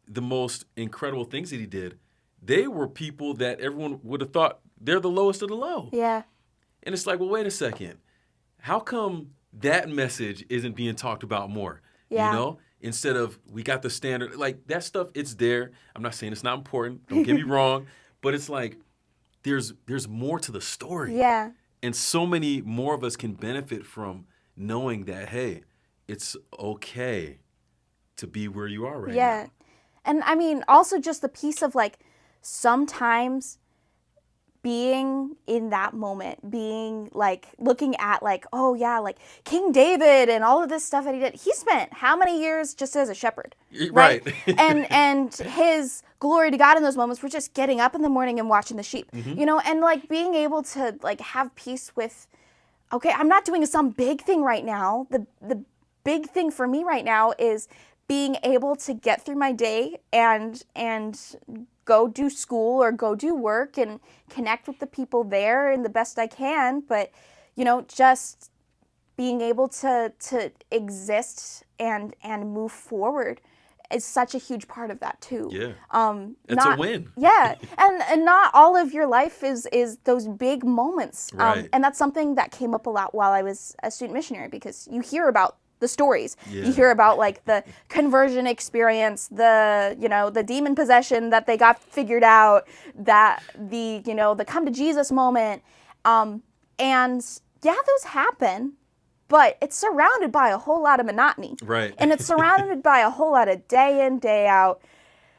the most incredible things that He did, they were people that everyone would have thought they're the lowest of the low. Yeah. And it's like, well, wait a second. How come that message isn't being talked about more? Yeah. You know? Instead of, we got the standard, like that stuff, it's there. I'm not saying it's not important. Don't get me wrong. But it's like, there's more to the story. Yeah. And so many more of us can benefit from knowing that, hey, it's okay to be where you are right Yeah. now. And I mean, also just the piece of like sometimes being in that moment, being like looking at like, oh yeah, like King David and all of this stuff that he did. He spent how many years just as a shepherd, right? Right. And his glory to God in those moments were just getting up in the morning and watching the sheep, Hmm. you know, and like being able to like have peace with, okay, I'm not doing some big thing right now. The big thing for me right now is being able to get through my day and go do school or go do work and connect with the people there in the best I can, but you know, just being able to exist and move forward is such a huge part of that too. Yeah. It's a Not win. yeah, and not all of your life is those big moments. Right. And that's something that came up a lot while I was a student missionary because you hear about the stories. Yeah. You hear about like the conversion experience, the you know the demon possession that they got figured out, that the you know the come to Jesus moment, and yeah, those happen. But it's surrounded by a whole lot of monotony. Right. And it's surrounded by a whole lot of day in, day out,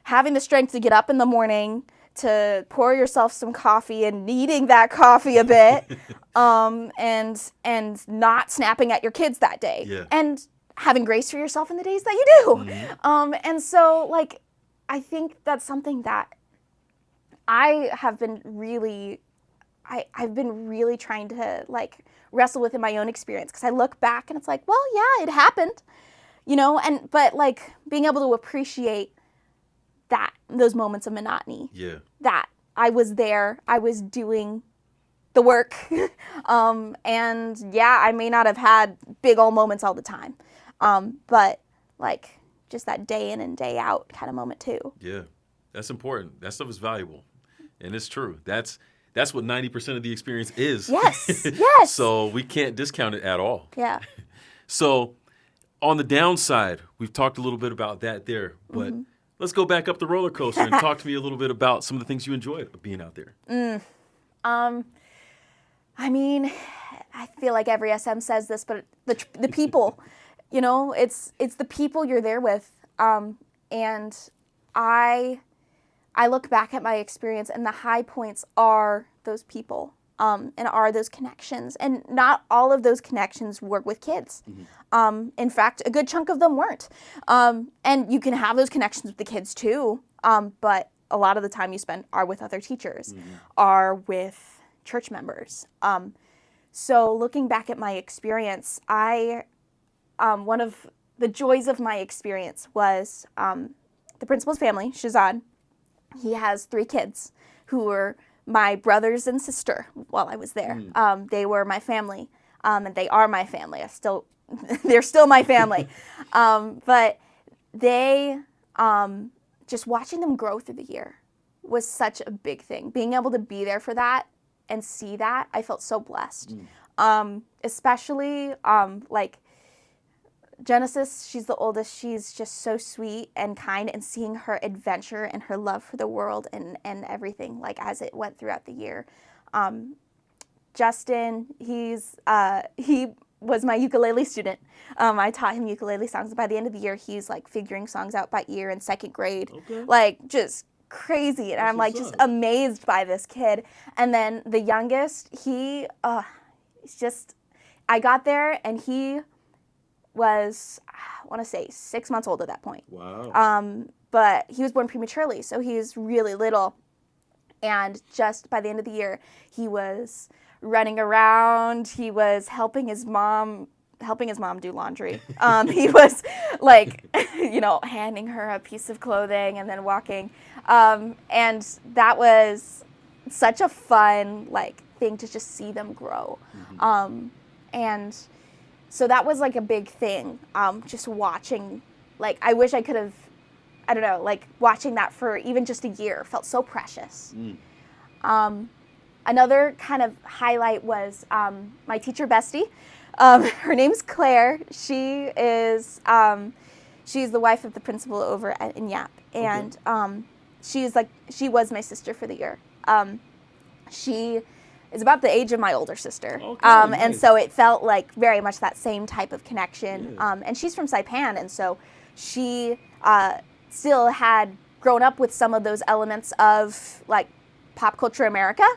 having the strength to get up in the morning, to pour yourself some coffee and needing that coffee a bit, and not snapping at your kids that day. Yeah. And having grace for yourself in the days that you do. Mm-hmm. And so, like, I think that's something that I have been really I've been really trying to like wrestle with in my own experience because I look back and it's like, well, yeah, it happened, you know, and but like being able to appreciate that those moments of monotony, Yeah. that I was there, I was doing the work, and yeah, I may not have had big old moments all the time, but like just that day in and day out kind of moment too. Yeah. That's important. That stuff is valuable. And it's true. That's what 90% of the experience is. Yes, yes. So we can't discount it at all. Yeah. So on the downside, we've talked a little bit about that there, but let's go back up the roller coaster and talk to me a little bit about some of the things you enjoyed of being out there. I mean, I feel like every SM says this, but the people, you know, it's the people you're there with, and I look back at my experience, and the high points are those people, and are those connections, and not all of those connections work with kids. In fact, a good chunk of them weren't, and you can have those connections with the kids too, but a lot of the time you spend are with other teachers, are with church members. So looking back at my experience, one of the joys of my experience was the principal's family, Shazad. He has 3 kids who were my brothers and sister while I was there. They were my family, and they are my family. They're still my family. But they, just watching them grow through the year was such a big thing. Being able to be there for that and see that, I felt so blessed. Especially, like, Genesis, she's the oldest, she's just so sweet and kind, and seeing her adventure and her love for the world and everything, like, as it went throughout the year. Justin, he was my ukulele student. I taught him ukulele songs. By the end of the year, he's, like, figuring songs out by ear in 2nd grade. Okay. Like, just crazy. And I'm, like, what's just up. amazed by this kid. And then the youngest, he's just, I got there, and he was, I want to say, 6 months old at that point. Wow. But he was born prematurely, so he was really little. And just by the end of the year, he was running around. He was helping his mom do laundry. He was like, you know, handing her a piece of clothing and then walking. And that was such a fun, like, thing to just see them grow. And so that was like a big thing, just watching, like, I wish I could have, I don't know, like, watching that for even just a year felt so precious. Another kind of highlight was my teacher bestie. Her name's Claire. She's the wife of the principal over at INYAP, and she was my sister for the year. She is about the age of my older sister. Okay, And nice. so it felt like very much that same type of connection. Yeah. And she's from Saipan, and so she still had grown up with some of those elements of like pop culture America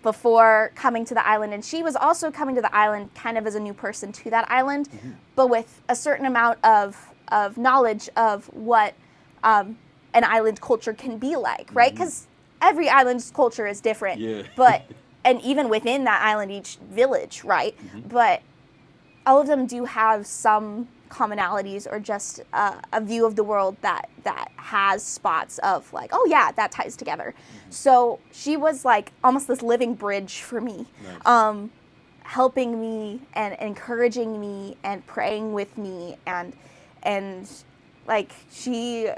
before coming to the island. And she was also coming to the island kind of as a new person to that island, but with a certain amount of knowledge of what an island culture can be like, right? Because every island's culture is different. Yeah. But, and even within that island, each village, right? But all of them do have some commonalities or just a view of the world that has spots of like, oh yeah, that ties together. So she was like almost this living bridge for me, Nice. helping me and encouraging me and praying with me, and like she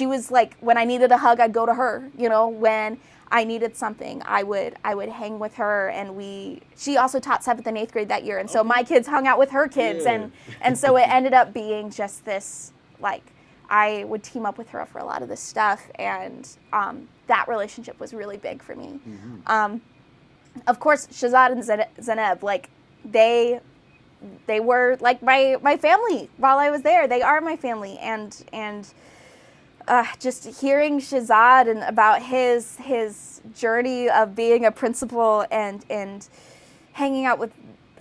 was like, when I needed a hug, I'd go to her, you know, when I needed something, I would hang with her. And she also taught 7th and 8th grade that year, and so my kids hung out with her kids. Yeah. And so it ended up being just this, like, I would team up with her for a lot of this stuff, and that relationship was really big for me. Of course, Shazad and Zaneb, like, they were like my family while I was there. They are my family, and just hearing Shazad and about his journey of being a principal and hanging out with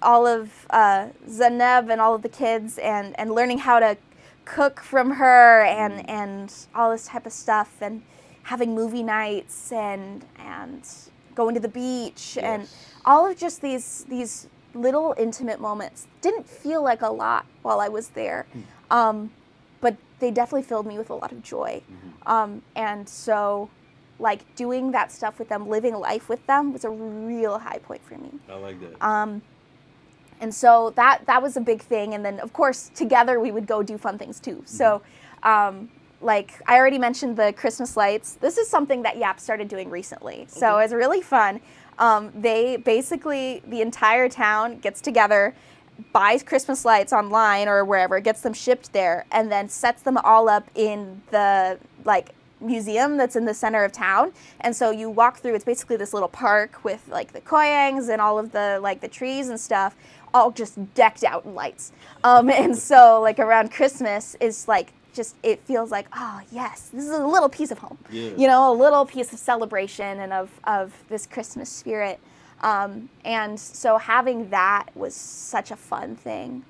all of Zaneb and all of the kids and learning how to cook from her and all this type of stuff, and having movie nights and going to the beach, and all of just these little intimate moments didn't feel like a lot while I was there. But they definitely filled me with a lot of joy. And so, like, doing that stuff with them, living life with them, was a real high point for me. I like that. And so that was a big thing. And then, of course, together we would go do fun things too. So, like, I already mentioned the Christmas lights. This is something that YAP started doing recently. So it's really fun. They basically, the entire town gets together, buys Christmas lights online or wherever, gets them shipped there, and then sets them all up in the, like, museum that's in the center of town. And so you walk through, it's basically this little park with, like, the koyangs and all of the, like, the trees and stuff, all just decked out in lights. And so, like, around Christmas is, like, just, it feels like, oh, yes, this is a little piece of home. Yeah. You know, a little piece of celebration and of this Christmas spirit. And so having that was such a fun thing.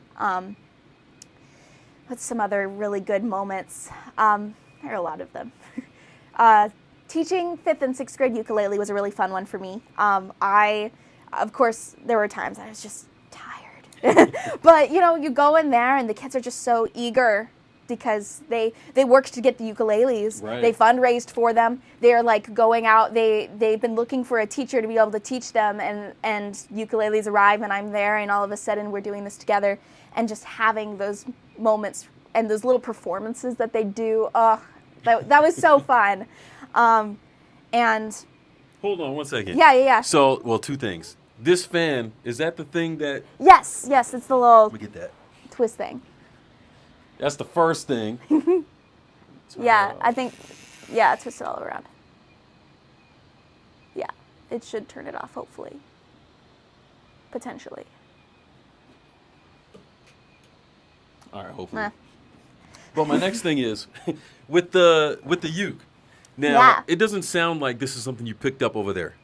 What's some other really good moments? There are a lot of them. Teaching 5th and 6th grade ukulele was a really fun one for me. Of course, there were times I was just tired. But, you know, you go in there and the kids are just so eager because they worked to get the ukuleles. Right. They fundraised for them. They're like going out. They've been looking for a teacher to be able to teach them, and ukuleles arrive, and I'm there, and all of a sudden we're doing this together, and just having those moments and those little performances that they do. That was so fun. And Hold on one second. yeah. So, well, two things. This fan, is that the thing that... Yes, it's the little Let me get that. twist thing. That's the first thing. Yeah, I think, twist it all around. Yeah, it should turn it off, hopefully. Potentially. All right, hopefully. Nah. Well, my next thing is with the uke. Now, Yeah. it doesn't sound like this is something you picked up over there.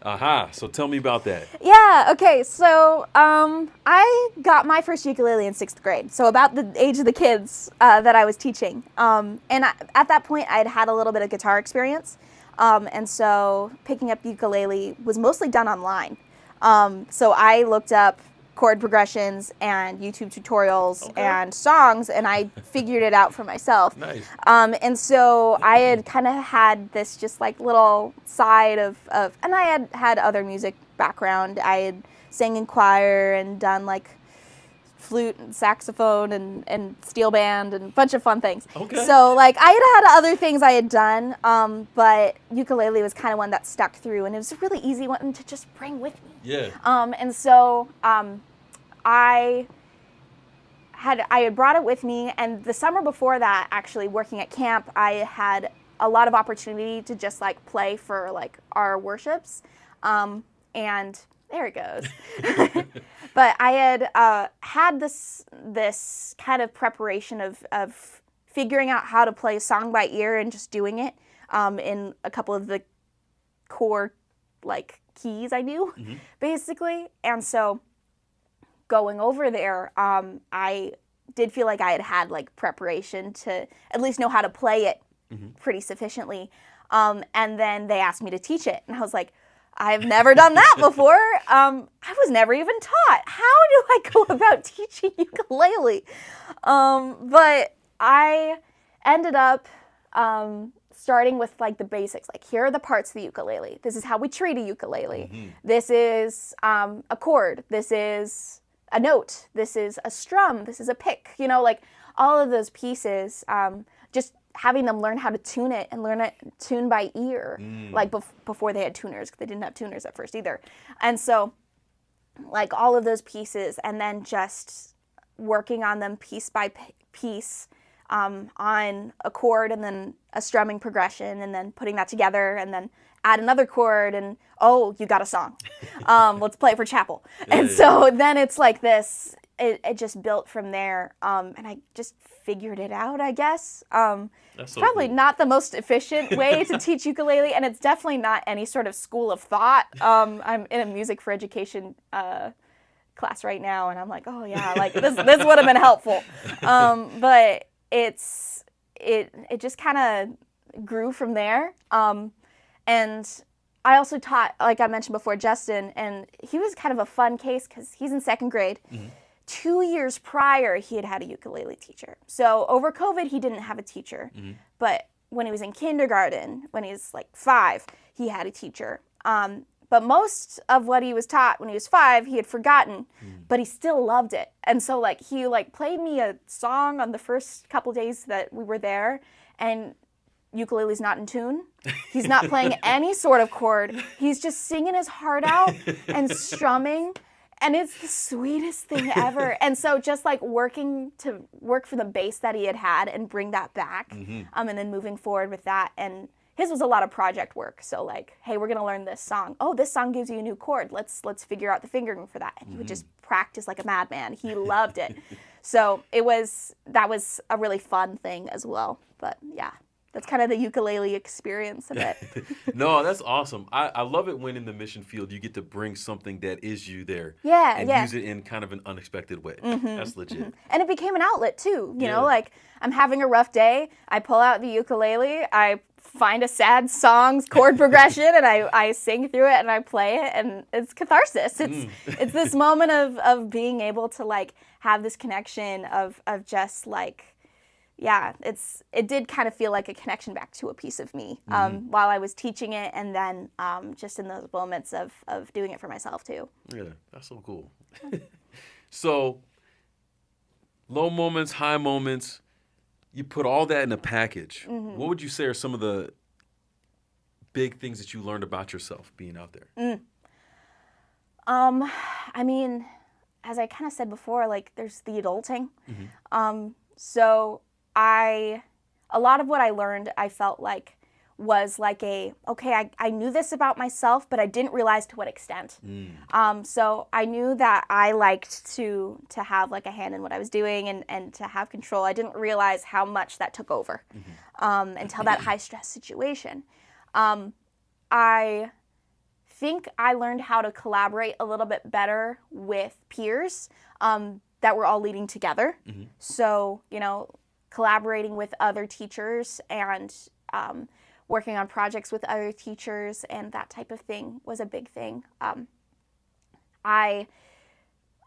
Aha, so tell me about that. Yeah, okay, so I got my first ukulele in 6th grade, so about the age of the kids that I was teaching. At that point, I'd had a little bit of guitar experience, and so picking up ukulele was mostly done online. So I looked up chord progressions and YouTube tutorials and songs, and I figured it out for myself. Nice. And so I had kind of had this just like little side of and I had other music background. I had sang in choir and done like flute and saxophone and steel band and a bunch of fun things. Okay. So like I had other things I had done, but ukulele was kind of one that stuck through, and it was a really easy one to just bring with me. Yeah. And so I had brought it with me, and the summer before that, actually working at camp, I had a lot of opportunity to just like play for like our worships. And there it goes. But I had had this kind of preparation of figuring out how to play a song by ear and just doing it in a couple of the core like keys I knew, basically. And so going over there, I did feel like I had like preparation to at least know how to play it pretty sufficiently. And then they asked me to teach it, and I was like, I've never done that before. I was never even taught. How do I go about teaching ukulele? But I ended up starting with like the basics. Like, here are the parts of the ukulele. This is how we treat a ukulele. This is a chord. This is a note. This is a strum. This is a pick. You know, like all of those pieces. Just having them learn how to tune it and learn it tune by ear, like before they had tuners, because they didn't have tuners at first either. And so, like all of those pieces, and then just working on them piece by piece on a chord, and then a strumming progression, and then putting that together, and then add another chord, and oh, you got a song. Let's play it for chapel. And so then it's like this. It just built from there, and I just figured it out, I guess. That's so probably cool. not the most efficient way to teach ukulele, and it's definitely not any sort of school of thought. I'm in a music for education class right now, and I'm like, oh yeah, like this would have been helpful. But it just kind of grew from there. And I also taught, like I mentioned before, Justin, and he was kind of a fun case because he's in second grade. 2 years prior, he had a ukulele teacher. So over COVID, he didn't have a teacher. But when he was in kindergarten, when he was like 5, he had a teacher. But most of what he was taught when he was 5, he had forgotten, but he still loved it. And so like he like played me a song on the first couple days that we were there, and ukulele's not in tune. He's not playing any sort of chord. He's just singing his heart out and strumming. And it's the sweetest thing ever. And so just like work for the base that he had and bring that back, and then moving forward with that. And his was a lot of project work. So like, hey, we're gonna learn this song. Oh, this song gives you a new chord. Let's figure out the fingering for that. And he would just practice like a madman. He loved it. So that was a really fun thing as well. But yeah. That's kind of the ukulele experience of it. No, that's awesome. I love it when in the mission field you get to bring something that is you there. Yeah, and use it in kind of an unexpected way. That's legit. And it became an outlet too. You know, like I'm having a rough day. I pull out the ukulele. I find a sad song's chord progression, and I sing through it, and I play it, and it's catharsis. It's this moment of being able to like have this connection of just like, yeah, it did kind of feel like a connection back to a piece of me while I was teaching it, and then just in those moments of doing it for myself too. Yeah, that's so cool. So, low moments, high moments, you put all that in a package. What would you say are some of the big things that you learned about yourself being out there? I mean, as I kind of said before, like there's the adulting. So a lot of what I learned, I felt like was like I knew this about myself, but I didn't realize to what extent. So I knew that I liked to have like a hand in what I was doing and to have control. I didn't realize how much that took over until that high stress situation. I think I learned how to collaborate a little bit better with peers that were all leading together. So, you know, collaborating with other teachers and working on projects with other teachers and that type of thing was a big thing. I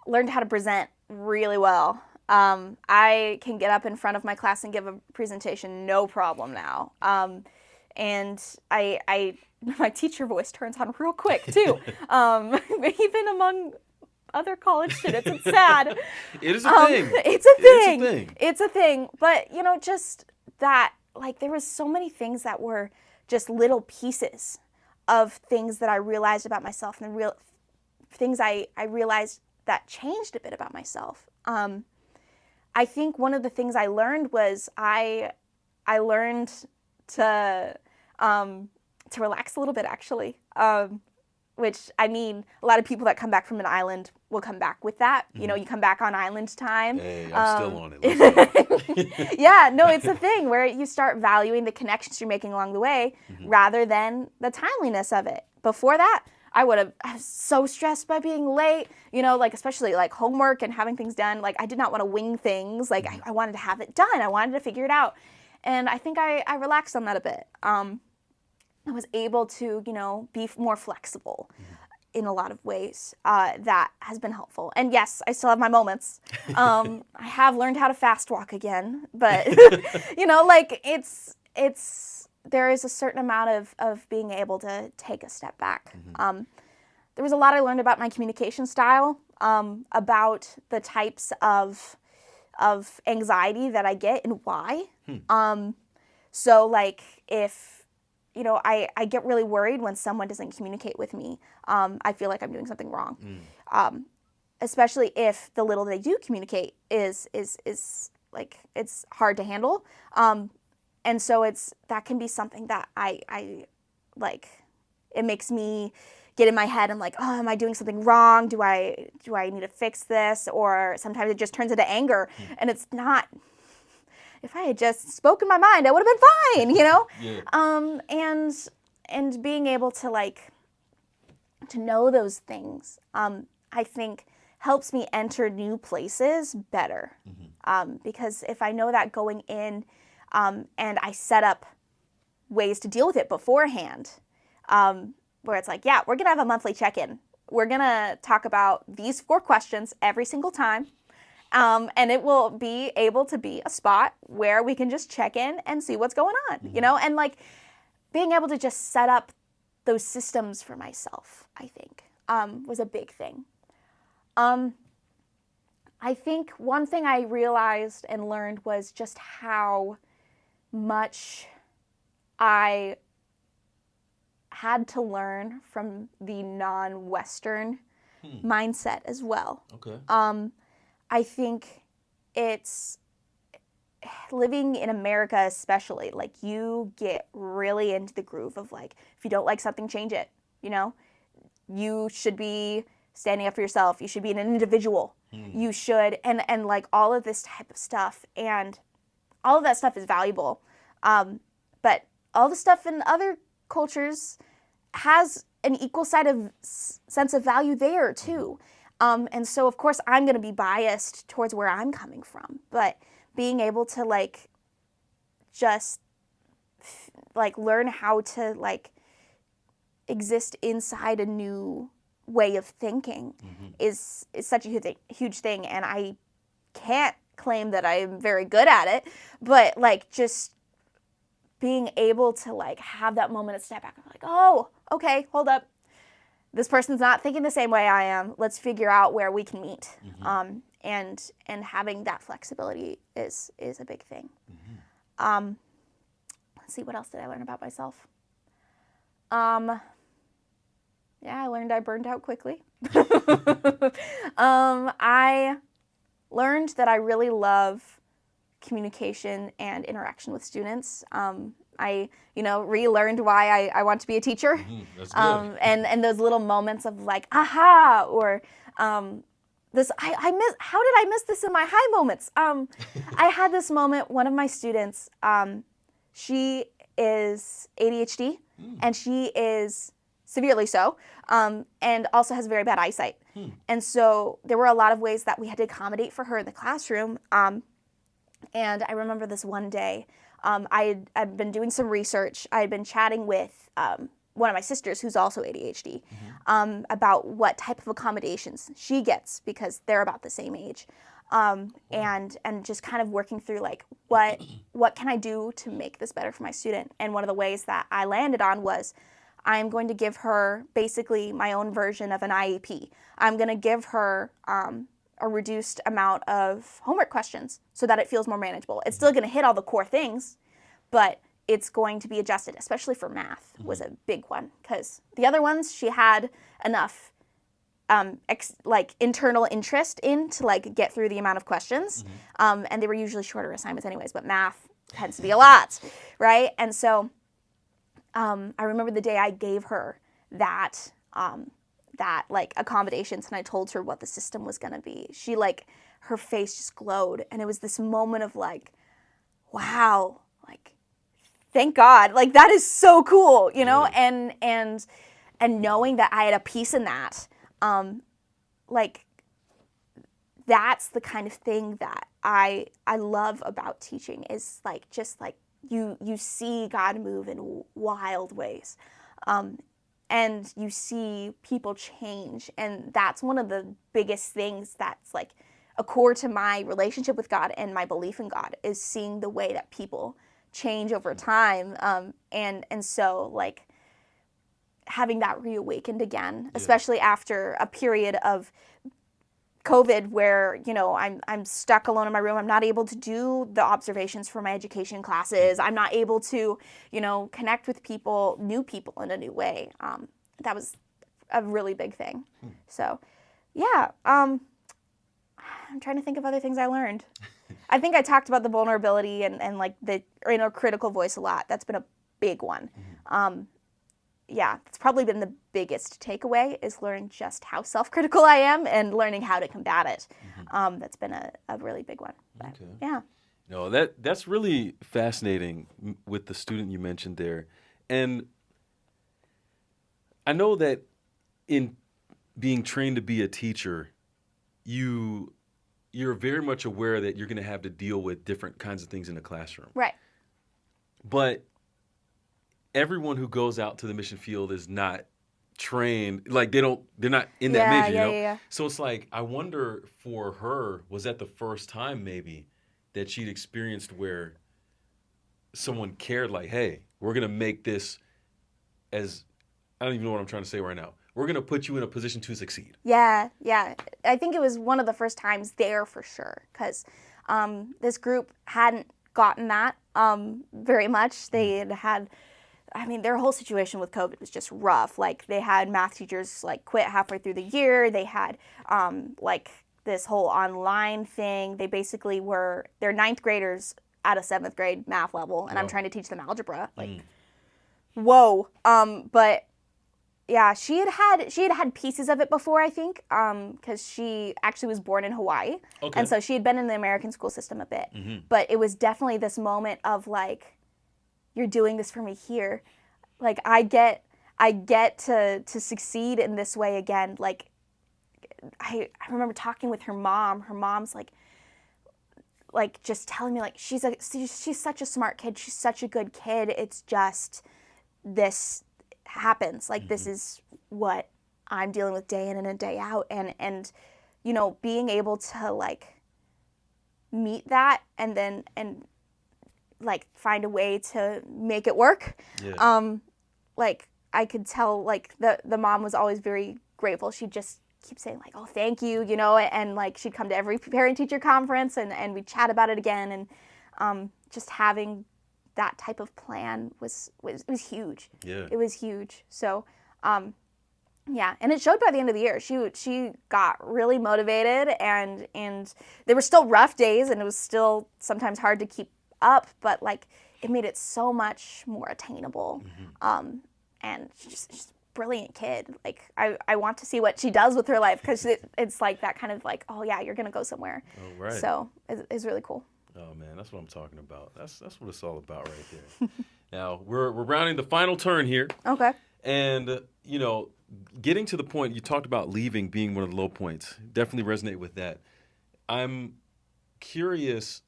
learned how to present really well. I can get up in front of my class and give a presentation no problem now. And my teacher voice turns on real quick too. Even among other college students, it's sad. It is a thing. It's a thing. It's a thing. But, you know, just that, like, there was so many things that were just little pieces of things that I realized about myself, and real things I realized that changed a bit about myself. I think one of the things I learned was I learned to relax a little bit, actually. which, I mean, a lot of people that come back from an island will come back with that. You know, you come back on island time. Hey, I'm still on it. Let's go. Yeah, no, it's a thing where you start valuing the connections you're making along the way rather than the timeliness of it. Before that, I was so stressed by being late, you know, like especially like homework and having things done. Like I did not want to wing things. Like I wanted to have it done. I wanted to figure it out. And I think I relaxed on that a bit. I was able to, you know, be more flexible in a lot of ways. That has been helpful. And yes, I still have my moments. I have learned how to fast walk again, but you know, like there is a certain amount of being able to take a step back. There was a lot I learned about my communication style, about the types of anxiety that I get and why. So like if, you know, I get really worried when someone doesn't communicate with me. I feel like I'm doing something wrong. Especially if the little they do communicate is like, it's hard to handle. And so that can be something that I like, it makes me get in my head. I'm like, oh, am I doing something wrong? Do I need to fix this? Or sometimes it just turns into anger and it's not. If I had just spoken my mind, I would have been fine, you know? Yeah. And being able to like, to know those things, I think helps me enter new places better. Because if I know that going in, and I set up ways to deal with it beforehand, where it's like, yeah, we're going to have a monthly check-in. We're going to talk about these 4 questions every single time. And it will be able to be a spot where we can just check in and see what's going on, you know? And like being able to just set up those systems for myself, I think, was a big thing. I think one thing I realized and learned was just how much I had to learn from the non-Western mindset as well. Okay. I think it's living in America especially, like you get really into the groove of like, if you don't like something, change it, you know? You should be standing up for yourself. You should be an individual. You should, and like all of this type of stuff. And all of that stuff is valuable. But all the stuff in other cultures has an equal sense of value there too. And so, of course, I'm going to be biased towards where I'm coming from. But being able to, like, just, like, learn how to, like, exist inside a new way of thinking is such a huge thing. And I can't claim that I'm very good at it. But, like, just being able to, like, have that moment of step back. I'm like, oh, okay, hold up. This person's not thinking the same way I am. Let's figure out where we can meet. And having that flexibility is a big thing. Let's see, what else did I learn about myself? Yeah, I learned I burned out quickly. I learned that I really love communication and interaction with students. I, relearned why I want to be a teacher. That's good. And those little moments of like, aha, or this, how did I miss this in my high moments? I had this moment, one of my students, she is ADHD, and she is severely so, and also has very bad eyesight. And so there were a lot of ways that we had to accommodate for her in the classroom. And I remember this one day, I'd been doing some research. I had been chatting with one of my sisters who's also ADHD about what type of accommodations she gets because they're about the same age. And just kind of working through like, what can I do to make this better for my student? And one of the ways that I landed on was I'm going to give her basically my own version of an IEP. I'm going to give her a reduced amount of homework questions so that it feels more manageable. It's still going to hit all the core things, but it's going to be adjusted, especially for math was a big one because the other ones she had enough internal interest in to like get through the amount of questions. And they were usually shorter assignments anyways, but math tends to be a lot, right? And so I remember the day I gave her that that like accommodations, and I told her what the system was going to be. She like, her face just glowed, and it was this moment of like, wow, like, thank God, like that is so cool, you know. And knowing that I had a piece in that, like, that's the kind of thing that I love about teaching, is like, just like you see God move in wild ways, and you see people change, and that's one of the biggest things that's like a core to my relationship with God and my belief in God, is seeing the way that people change over time, and so like having that reawakened again, especially after a period of COVID where, you know, I'm stuck alone in my room. I'm not able to do the observations for my education classes. I'm not able to, you know, connect with people, new people in a new way. That was a really big thing. So, yeah. I'm trying to think of other things I learned. I think I talked about the vulnerability and like the inner critical voice a lot. That's been a big one. Yeah, it's probably been the biggest takeaway, is learning just how self-critical I am and learning how to combat it. That's been a really big one. But, Okay. yeah. No, that's really fascinating with the student you mentioned there. And I know that in being trained to be a teacher, you're very much aware that you're going to have to deal with different kinds of things in the classroom. Right. But everyone who goes out to the mission field is not trained, like they're not in that major, you know? Yeah. So it's like, I wonder for her, was that the first time maybe that she'd experienced where someone cared, like, hey, we're going to make this as, I don't even know what I'm trying to say right now. We're going to put you in a position to succeed. Yeah. I think it was one of the first times there for sure, because this group hadn't gotten that very much. They had, I mean, their whole situation with COVID was just rough. Like, they had math teachers like quit halfway through the year. They had like this whole online thing. They basically they're ninth graders at a 7th grade math level, and I'm trying to teach them algebra. Like, whoa. But yeah, she had pieces of it before, I think, because she actually was born in Hawaii, and so she had been in the American school system a bit. But it was definitely this moment of like, you're doing this for me here. Like, I get to succeed in this way again. Like, I remember talking with her mom. Her mom's like just telling me, like, she's such a smart kid. She's such a good kid. It's just this happens. Like, this is what I'm dealing with day in and day out. And you know, being able to like meet that and like find a way to make it work. Like, I could tell, like, the mom was always very grateful. She'd just keep saying like, oh, thank you, you know, and like she'd come to every parent teacher conference and we'd chat about it again, and just having that type of plan was huge. Yeah. It was huge. So yeah, and it showed by the end of the year. She got really motivated, and there were still rough days, and it was still sometimes hard to keep up, but like, it made it so much more attainable. And she's just a brilliant kid. Like, I want to see what she does with her life, because it's like that kind of like, oh yeah, you're gonna go somewhere. Oh, right. So it's really cool. Oh man, that's what I'm talking about. That's what it's all about right there. Now we're rounding the final turn here. Okay. And you know, getting to the point, you talked about leaving being one of the low points. Definitely resonate with that. I'm curious,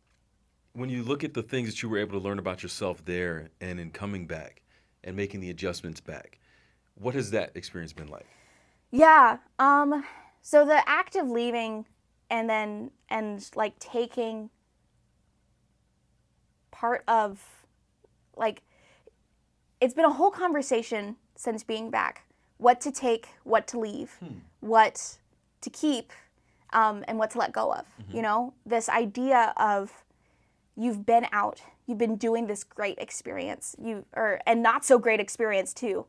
when you look at the things that you were able to learn about yourself there and in coming back and making the adjustments back, what has that experience been like? Yeah. So the act of leaving and like taking part of, like, it's been a whole conversation since being back. What to take, what to leave, what to keep, and what to let go of. You know, this idea of, you've been out, you've been doing this great experience, and not so great experience too,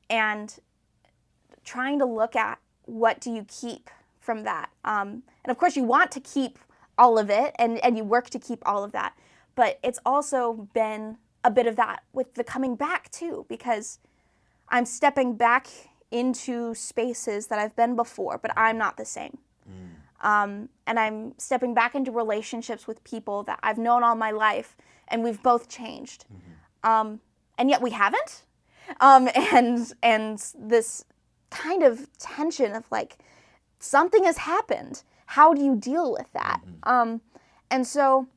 and trying to look at, what do you keep from that? And of course you want to keep all of it, and you work to keep all of that, but it's also been a bit of that with the coming back too, because I'm stepping back into spaces that I've been before, but I'm not the same. And I'm stepping back into relationships with people that I've known all my life, and we've both changed. And yet we haven't. And this kind of tension of like, something has happened. How do you deal with that? And so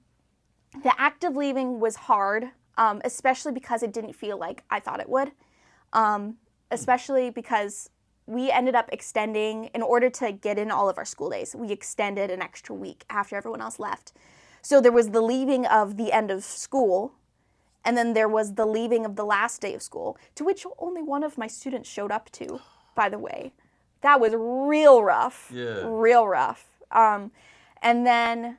the act of leaving was hard, especially because it didn't feel like I thought it would. Especially because we ended up extending, in order to get in all of our school days, we extended an extra week after everyone else left. So there was the leaving of the end of school, and then there was the leaving of the last day of school, to which only one of my students showed up to, by the way. That was real rough. Yeah. Real rough. And then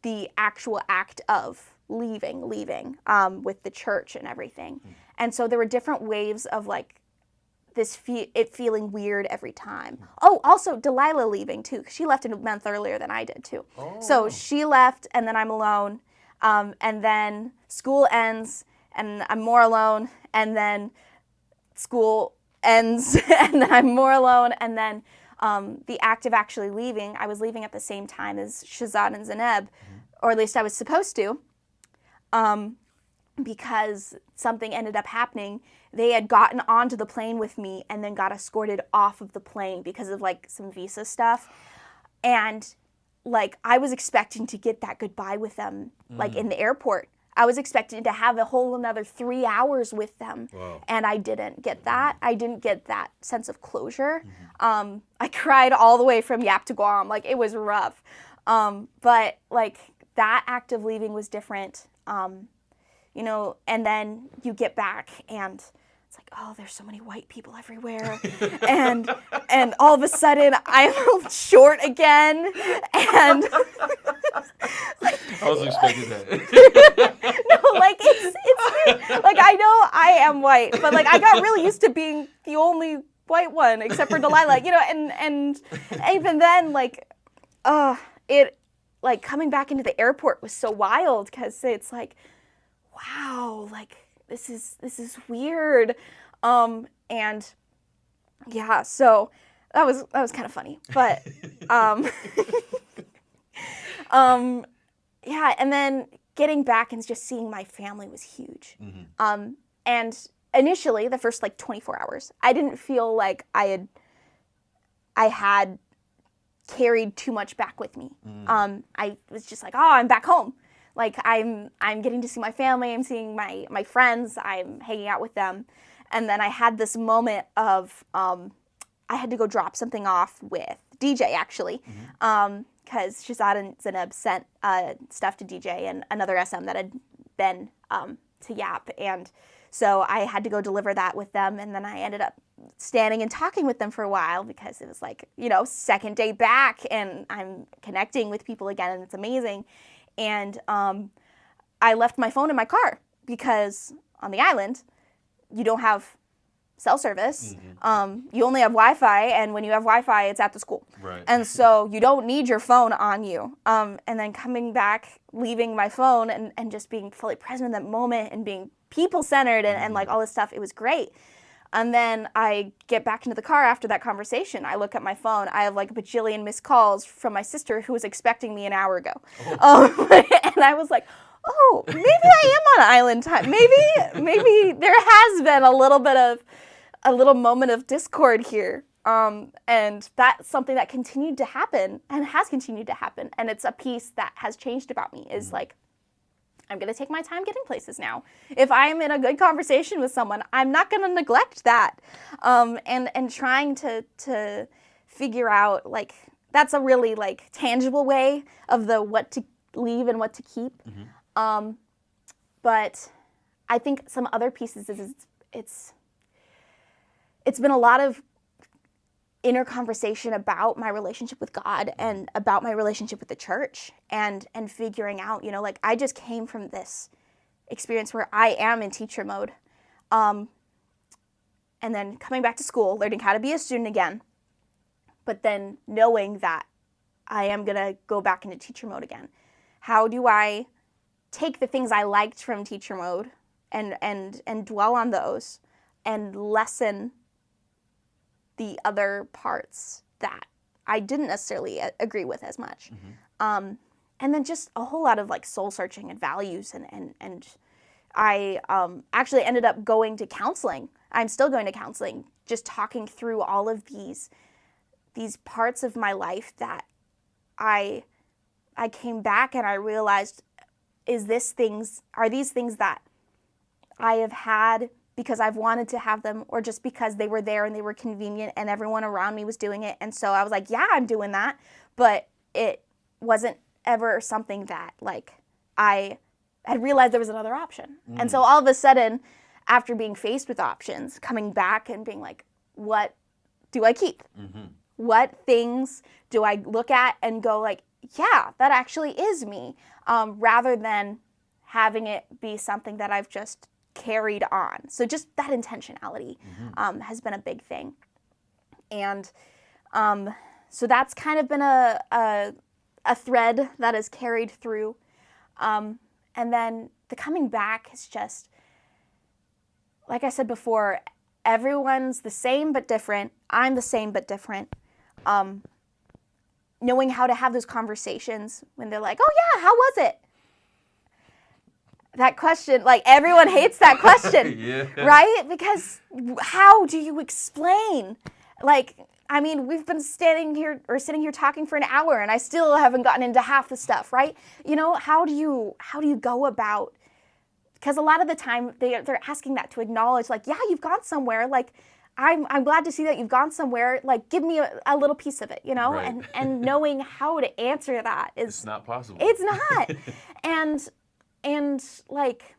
the actual act of leaving with the church and everything. And so there were different waves of like it feeling weird every time. Oh, also Delilah leaving too, because she left a month earlier than I did too. Oh. So she left, and then I'm alone. And then school ends, and I'm more alone. And then school ends, and then I'm more alone. And then the act of actually leaving, I was leaving at the same time as Shazad and Zaneb, or at least I was supposed to, because something ended up happening. They had gotten onto the plane with me and then got escorted off of the plane because of like some visa stuff. And like, I was expecting to get that goodbye with them, like in the airport. I was expecting to have a whole another 3 hours with them. Wow. And I didn't get that. I didn't get that sense of closure. I cried all the way from Yap to Guam. Like, it was rough. But like, that act of leaving was different. You know, and then you get back and it's like, oh, there's so many white people everywhere. and all of a sudden I'm short again. And I was expecting that. no, like it's weird. Like, I know I am white, but like I got really used to being the only white one except for Delilah, you know, and even then, like, it, like, coming back into the airport was so wild, because it's like, wow, like, this is weird. And yeah, so that was kind of funny, but yeah, and then getting back and just seeing my family was huge. And initially, the first like 24 hours, I didn't feel like I had carried too much back with me. I was just like, oh, I'm back home. Like, I'm getting to see my family, I'm seeing my friends, I'm hanging out with them. And then I had this moment of, I had to go drop something off with DJ, actually, because Shazad and Zaneb sent stuff to DJ and another SM that had been to Yap. And so I had to go deliver that with them, and then I ended up standing and talking with them for a while, because it was like, you know, second day back, and I'm connecting with people again, and it's amazing. And I left my phone in my car, because on the island, you don't have cell service. You only have Wi-Fi, and when you have Wi-Fi, it's at the school. Right. And so you don't need your phone on you. And then coming back, leaving my phone, and just being fully present in that moment, and being people-centered, and like all this stuff, it was great. And then I get back into the car after that conversation. I look at my phone. I have like a bajillion missed calls from my sister, who was expecting me an hour ago. And I was like, oh, maybe I am on island time. Maybe there has been a little moment of discord here. And that's something that continued to happen, and has continued to happen. And it's a piece that has changed about me, is like, I'm going to take my time getting places now. If I'm in a good conversation with someone, I'm not going to neglect that. And trying to figure out, like, that's a really, like, tangible way of the what to leave and what to keep. But I think some other pieces is it's been a lot of inner conversation about my relationship with God, and about my relationship with the church, and figuring out, you know, like, I just came from this experience where I am in teacher mode, and then coming back to school, learning how to be a student again, but then knowing that I am going to go back into teacher mode again. How do I take the things I liked from teacher mode and dwell on those, and lessen the other parts that I didn't necessarily agree with as much. And then just a whole lot of like soul searching and values, and I actually ended up going to counseling. I'm still going to counseling, just talking through all of these parts of my life that I came back and I realized, are these things that I have had because I've wanted to have them, or just because they were there and they were convenient and everyone around me was doing it. And so I was like, yeah, I'm doing that. But it wasn't ever something that like I had realized there was another option. And so all of a sudden, after being faced with options, coming back and being like, what do I keep? What things do I look at and go like, yeah, that actually is me, rather than having it be something that I've just carried on. So just that intentionality has been a big thing. And so that's kind of been a thread that has carried through. And then the coming back is just, like I said before, everyone's the same but different. I'm the same but different. Knowing how to have those conversations when they're like, oh yeah, how was it? That question, like everyone hates that question, right? Because how do you explain? Like, I mean, we've been sitting here talking for an hour and I still haven't gotten into half the stuff, right? You know, how do you go about, because a lot of the time they're asking that to acknowledge, like, yeah, you've gone somewhere, like, I'm glad to see that you've gone somewhere, like, give me a little piece of it, you know? Right. And knowing how to answer that is... It's not possible. It's not. And like,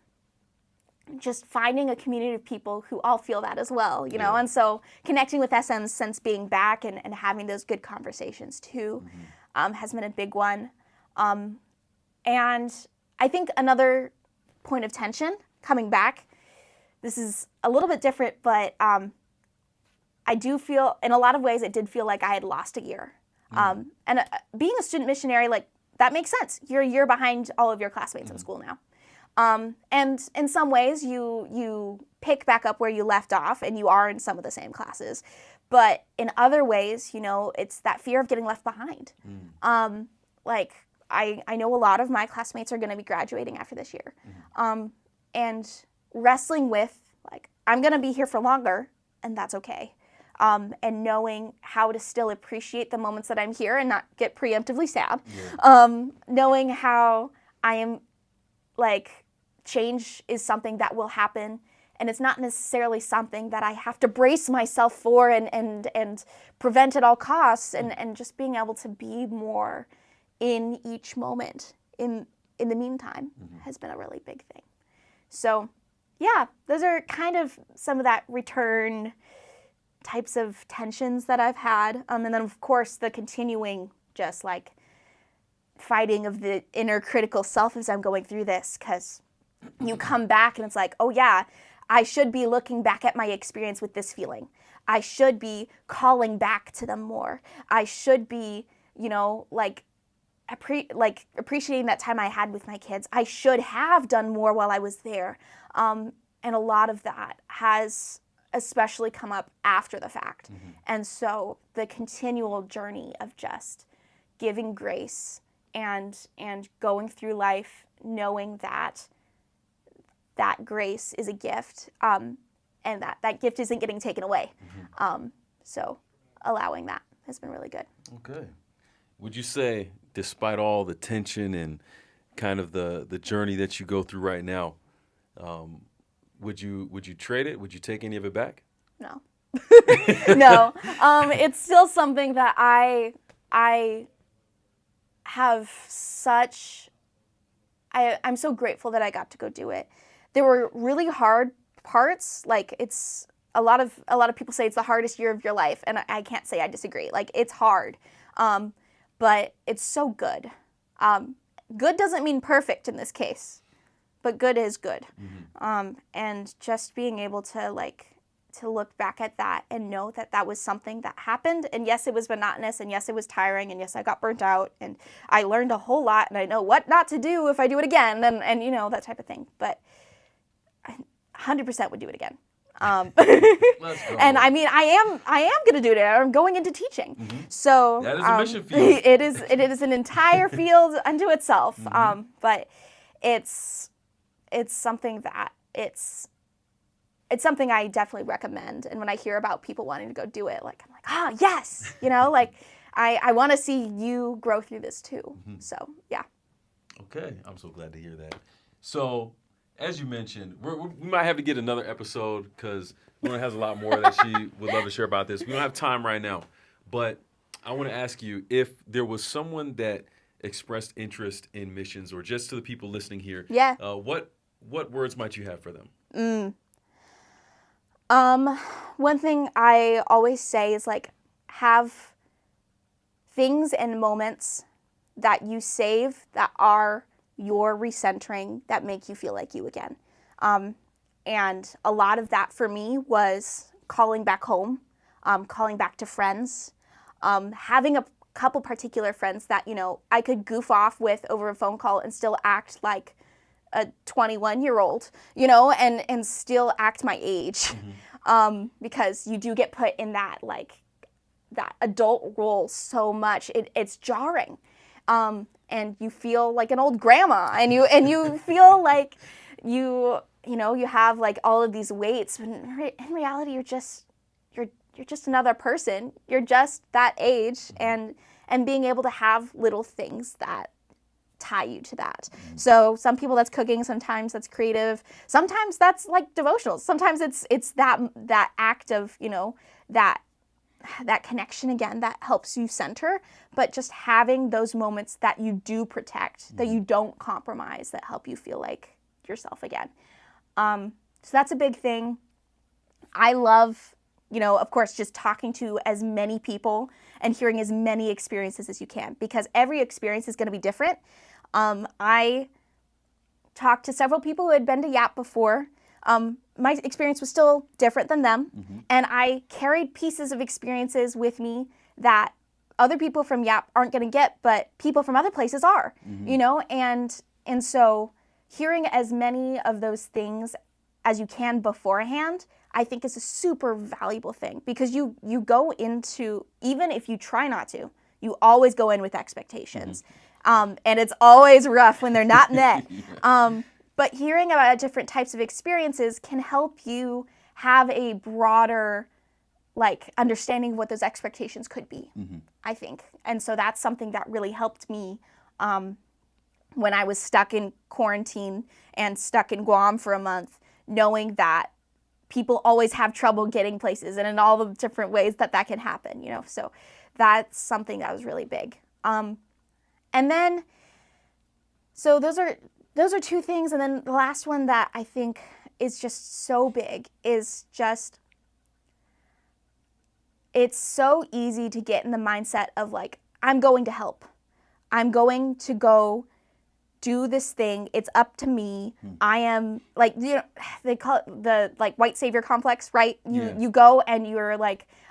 just finding a community of people who all feel that as well, you know? And so connecting with SM since being back and having those good conversations too has been a big one. And I think another point of tension coming back, this is a little bit different, but I do feel, in a lot of ways, it did feel like I had lost a year. And being a student missionary, like, that makes sense. You're a year behind all of your classmates in school now. And in some ways, you pick back up where you left off, and you are in some of the same classes. But in other ways, you know, it's that fear of getting left behind. Like, I know a lot of my classmates are going to be graduating after this year. And wrestling with, like, I'm going to be here for longer, and that's okay. And knowing how to still appreciate the moments that I'm here and not get preemptively sad. Knowing how I am, like, change is something that will happen, and it's not necessarily something that I have to brace myself for and prevent at all costs, and just being able to be more in each moment in the meantime has been a really big thing. So, yeah, those are kind of some of that return types of tensions that I've had. And then, of course, the continuing just, like, fighting of the inner critical self as I'm going through this, because you come back and it's like, oh, yeah, I should be looking back at my experience with this feeling. I should be calling back to them more. I should be, you know, like appreciating that time I had with my kids. I should have done more while I was there. And a lot of that has especially come up after the fact. And so the continual journey of just giving grace and going through life knowing that grace is a gift, and that gift isn't getting taken away. So allowing that has been really good. Okay. Would you say, despite all the tension and kind of the journey that you go through right now, would you trade it? Would you take any of it back? No. No. It's still something that I have I'm so grateful that I got to go do it. There were really hard parts. Like, it's a lot of people say it's the hardest year of your life, and I can't say I disagree. Like, it's hard. But it's so good. Good doesn't mean perfect in this case, but good is good. And just being able to, like, to look back at that and know that that was something that happened. And yes, it was monotonous, and yes, it was tiring, and yes, I got burnt out, and I learned a whole lot, and I know what not to do if I do it again, and you know, that type of thing. But I 100% would do it again. Let's go. And I mean, I am going to do it. I'm going into teaching. So That is a mission field. it is an entire field unto itself. But it's something that it's something I definitely recommend. And when I hear about people wanting to go do it, like I'm like, ah, yes, like I want to see you grow through this too. So yeah. Okay, I'm so glad to hear that. So, as you mentioned, we might have to get another episode because Lorna has a lot more that she would love to share about this. We don't have time right now, but I want to ask you if there was someone that expressed interest in missions, or just to the people listening here. Yeah. What words might you have for them? One thing I always say is like have things and moments that you save that are your recentering that make you feel like you again. And a lot of that for me was calling back home, calling back to friends, having a couple particular friends that, I could goof off with over a phone call and still act like a 21-year-old, and still act my age. Because you do get put in that adult role so much. It's jarring. And you feel like an old grandma, and you feel like you have like all of these weights, but in reality you're just another person. You're just that age, and being able to have little things that tie you to that. So some people that's cooking, sometimes that's creative, sometimes that's like devotional, sometimes it's that act of that connection again that helps you center, but just having those moments that you do protect, that you don't compromise, that help you feel like yourself again. So that's a big thing. I love, of course, just talking to as many people and hearing as many experiences as you can, because every experience is going to be different. I talked to several people who had been to YAP before. My experience was still different than them, and I carried pieces of experiences with me that other people from YAP aren't going to get, but people from other places are, and so hearing as many of those things as you can beforehand, I think is a super valuable thing, because you go into, even if you try not to, you always go in with expectations, and it's always rough when they're not met. But hearing about different types of experiences can help you have a broader, understanding of what those expectations could be, I think. And so that's something that really helped me when I was stuck in quarantine and stuck in Guam for a month, knowing that people always have trouble getting places, and in all the different ways that can happen, So that's something that was really big. And then, so those are two things. And then the last one that I think is just so big is just, it's so easy to get in the mindset of I'm going to help. I'm going to go do this thing. It's up to me. I am they call it the white savior complex, right? You go and you're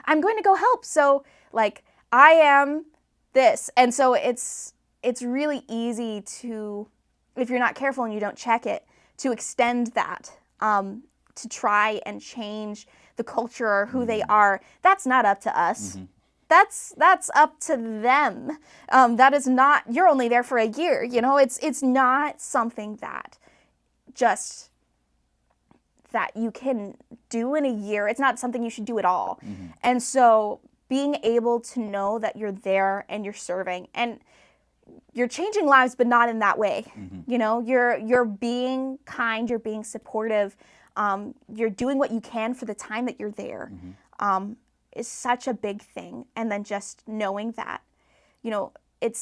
I'm going to go help. So I am this. And so it's really easy to, if you're not careful and you don't check it, to extend that, to try and change the culture or who they are. That's not up to us. That's up to them. That is not, you're only there for a year, it's not something that you can do in a year. It's not something you should do at all. And so being able to know that you're there and you're serving, and you're changing lives, but not in that way. You're being kind, you're being supportive, you're doing what you can for the time that you're there, is such a big thing. And then just knowing that, it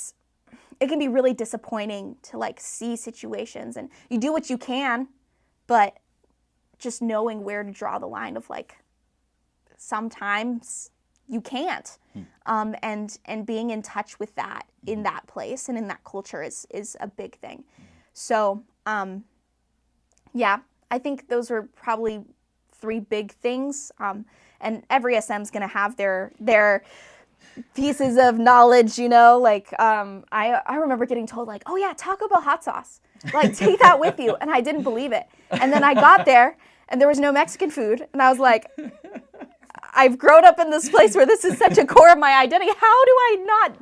can be really disappointing to see situations, and you do what you can, but just knowing where to draw the line of sometimes you can't, and being in touch with that in that place and in that culture is a big thing. So, yeah, I think those are probably three big things. And every SM is going to have their pieces of knowledge, I remember getting told oh yeah, Taco Bell hot sauce, take that with you. And I didn't believe it. And then I got there and there was no Mexican food. And I was like, I've grown up in this place where this is such a core of my identity. How do I not,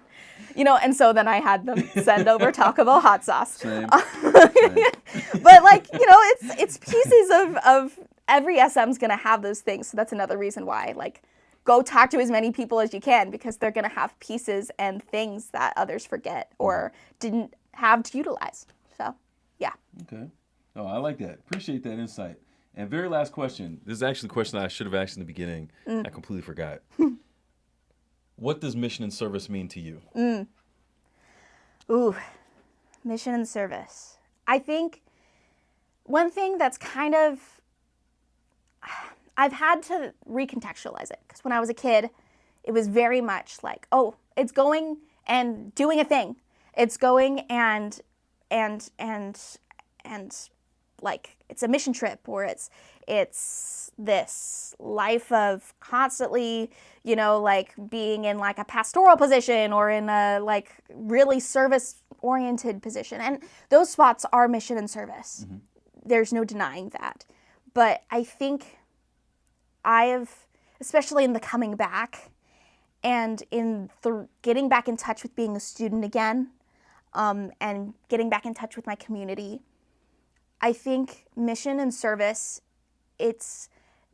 and so then I had them send over Taco Bell hot sauce. Same. But like, it's pieces of every SM's going to have those things. So that's another reason why, like, go talk to as many people as you can, because they're going to have pieces and things that others forget or didn't have to utilize. So, yeah. Okay. Oh, I like that. Appreciate that insight. And very last question. This is actually the question I should have asked in the beginning. I completely forgot. What does mission and service mean to you? Ooh, mission and service. I think one thing that's kind of, I've had to recontextualize it, because when I was a kid, it was very much like, oh, it's going and doing a thing. It's going and like it's a mission trip, or it's this life of constantly, like being in like a pastoral position or in a like really service oriented position. And those spots are mission and service. Mm-hmm. There's no denying that. But I think especially in the coming back and in the getting back in touch with being a student again, and getting back in touch with my community, I think mission and service, it's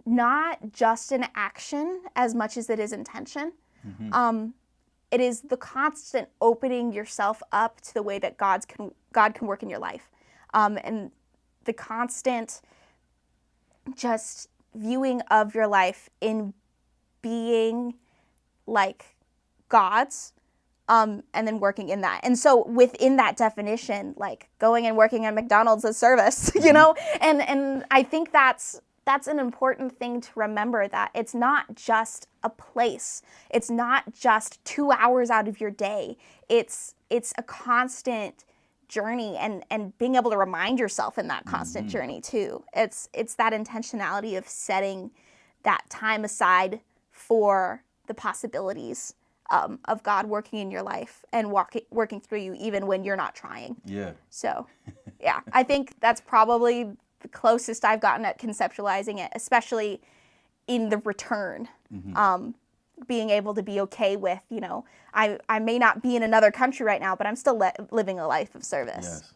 not just an action as much as it is intention. Mm-hmm. It is the constant opening yourself up to the way that God can work in your life, and the constant just viewing of your life in being like God's. And then working in that. And so within that definition, like going and working at McDonald's as service, and I think that's an important thing to remember, that it's not just a place. It's not just 2 hours out of your day. It's a constant journey, and being able to remind yourself in that constant journey too. It's that intentionality of setting that time aside for the possibilities of God working in your life and working through you even when you're not trying. Yeah. So, yeah, I think that's probably the closest I've gotten at conceptualizing it, especially in the return. Mm-hmm. Being able to be okay with, I may not be in another country right now, but I'm still living a life of service. Yes.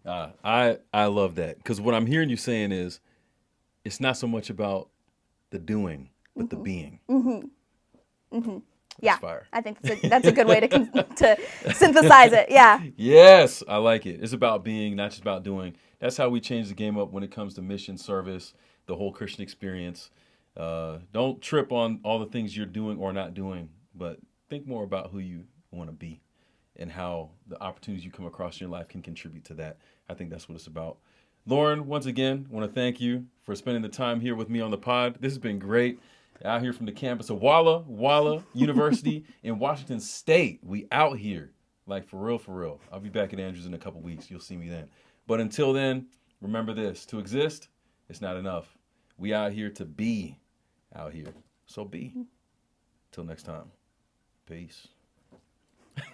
So, I love that, because what I'm hearing you saying is, it's not so much about the doing, but the being. Mm-hmm. Mm-hmm. Yeah, fire. I think that's a good way to synthesize it. Yeah. Yes, I like it. It's about being, not just about doing. That's how we change the game up when it comes to mission, service, the whole Christian experience. Don't trip on all the things you're doing or not doing, but think more about who you want to be and how the opportunities you come across in your life can contribute to that. I think that's what it's about. Lauren, once again, I want to thank you for spending the time here with me on the pod. This has been great. Out here from the campus of Walla University in Washington State. We out here, like for real. I'll be back at Andrews in a couple weeks. You'll see me then. But until then, remember this: to exist, it's not enough. We out here to be out here. So be. Till next time. Peace.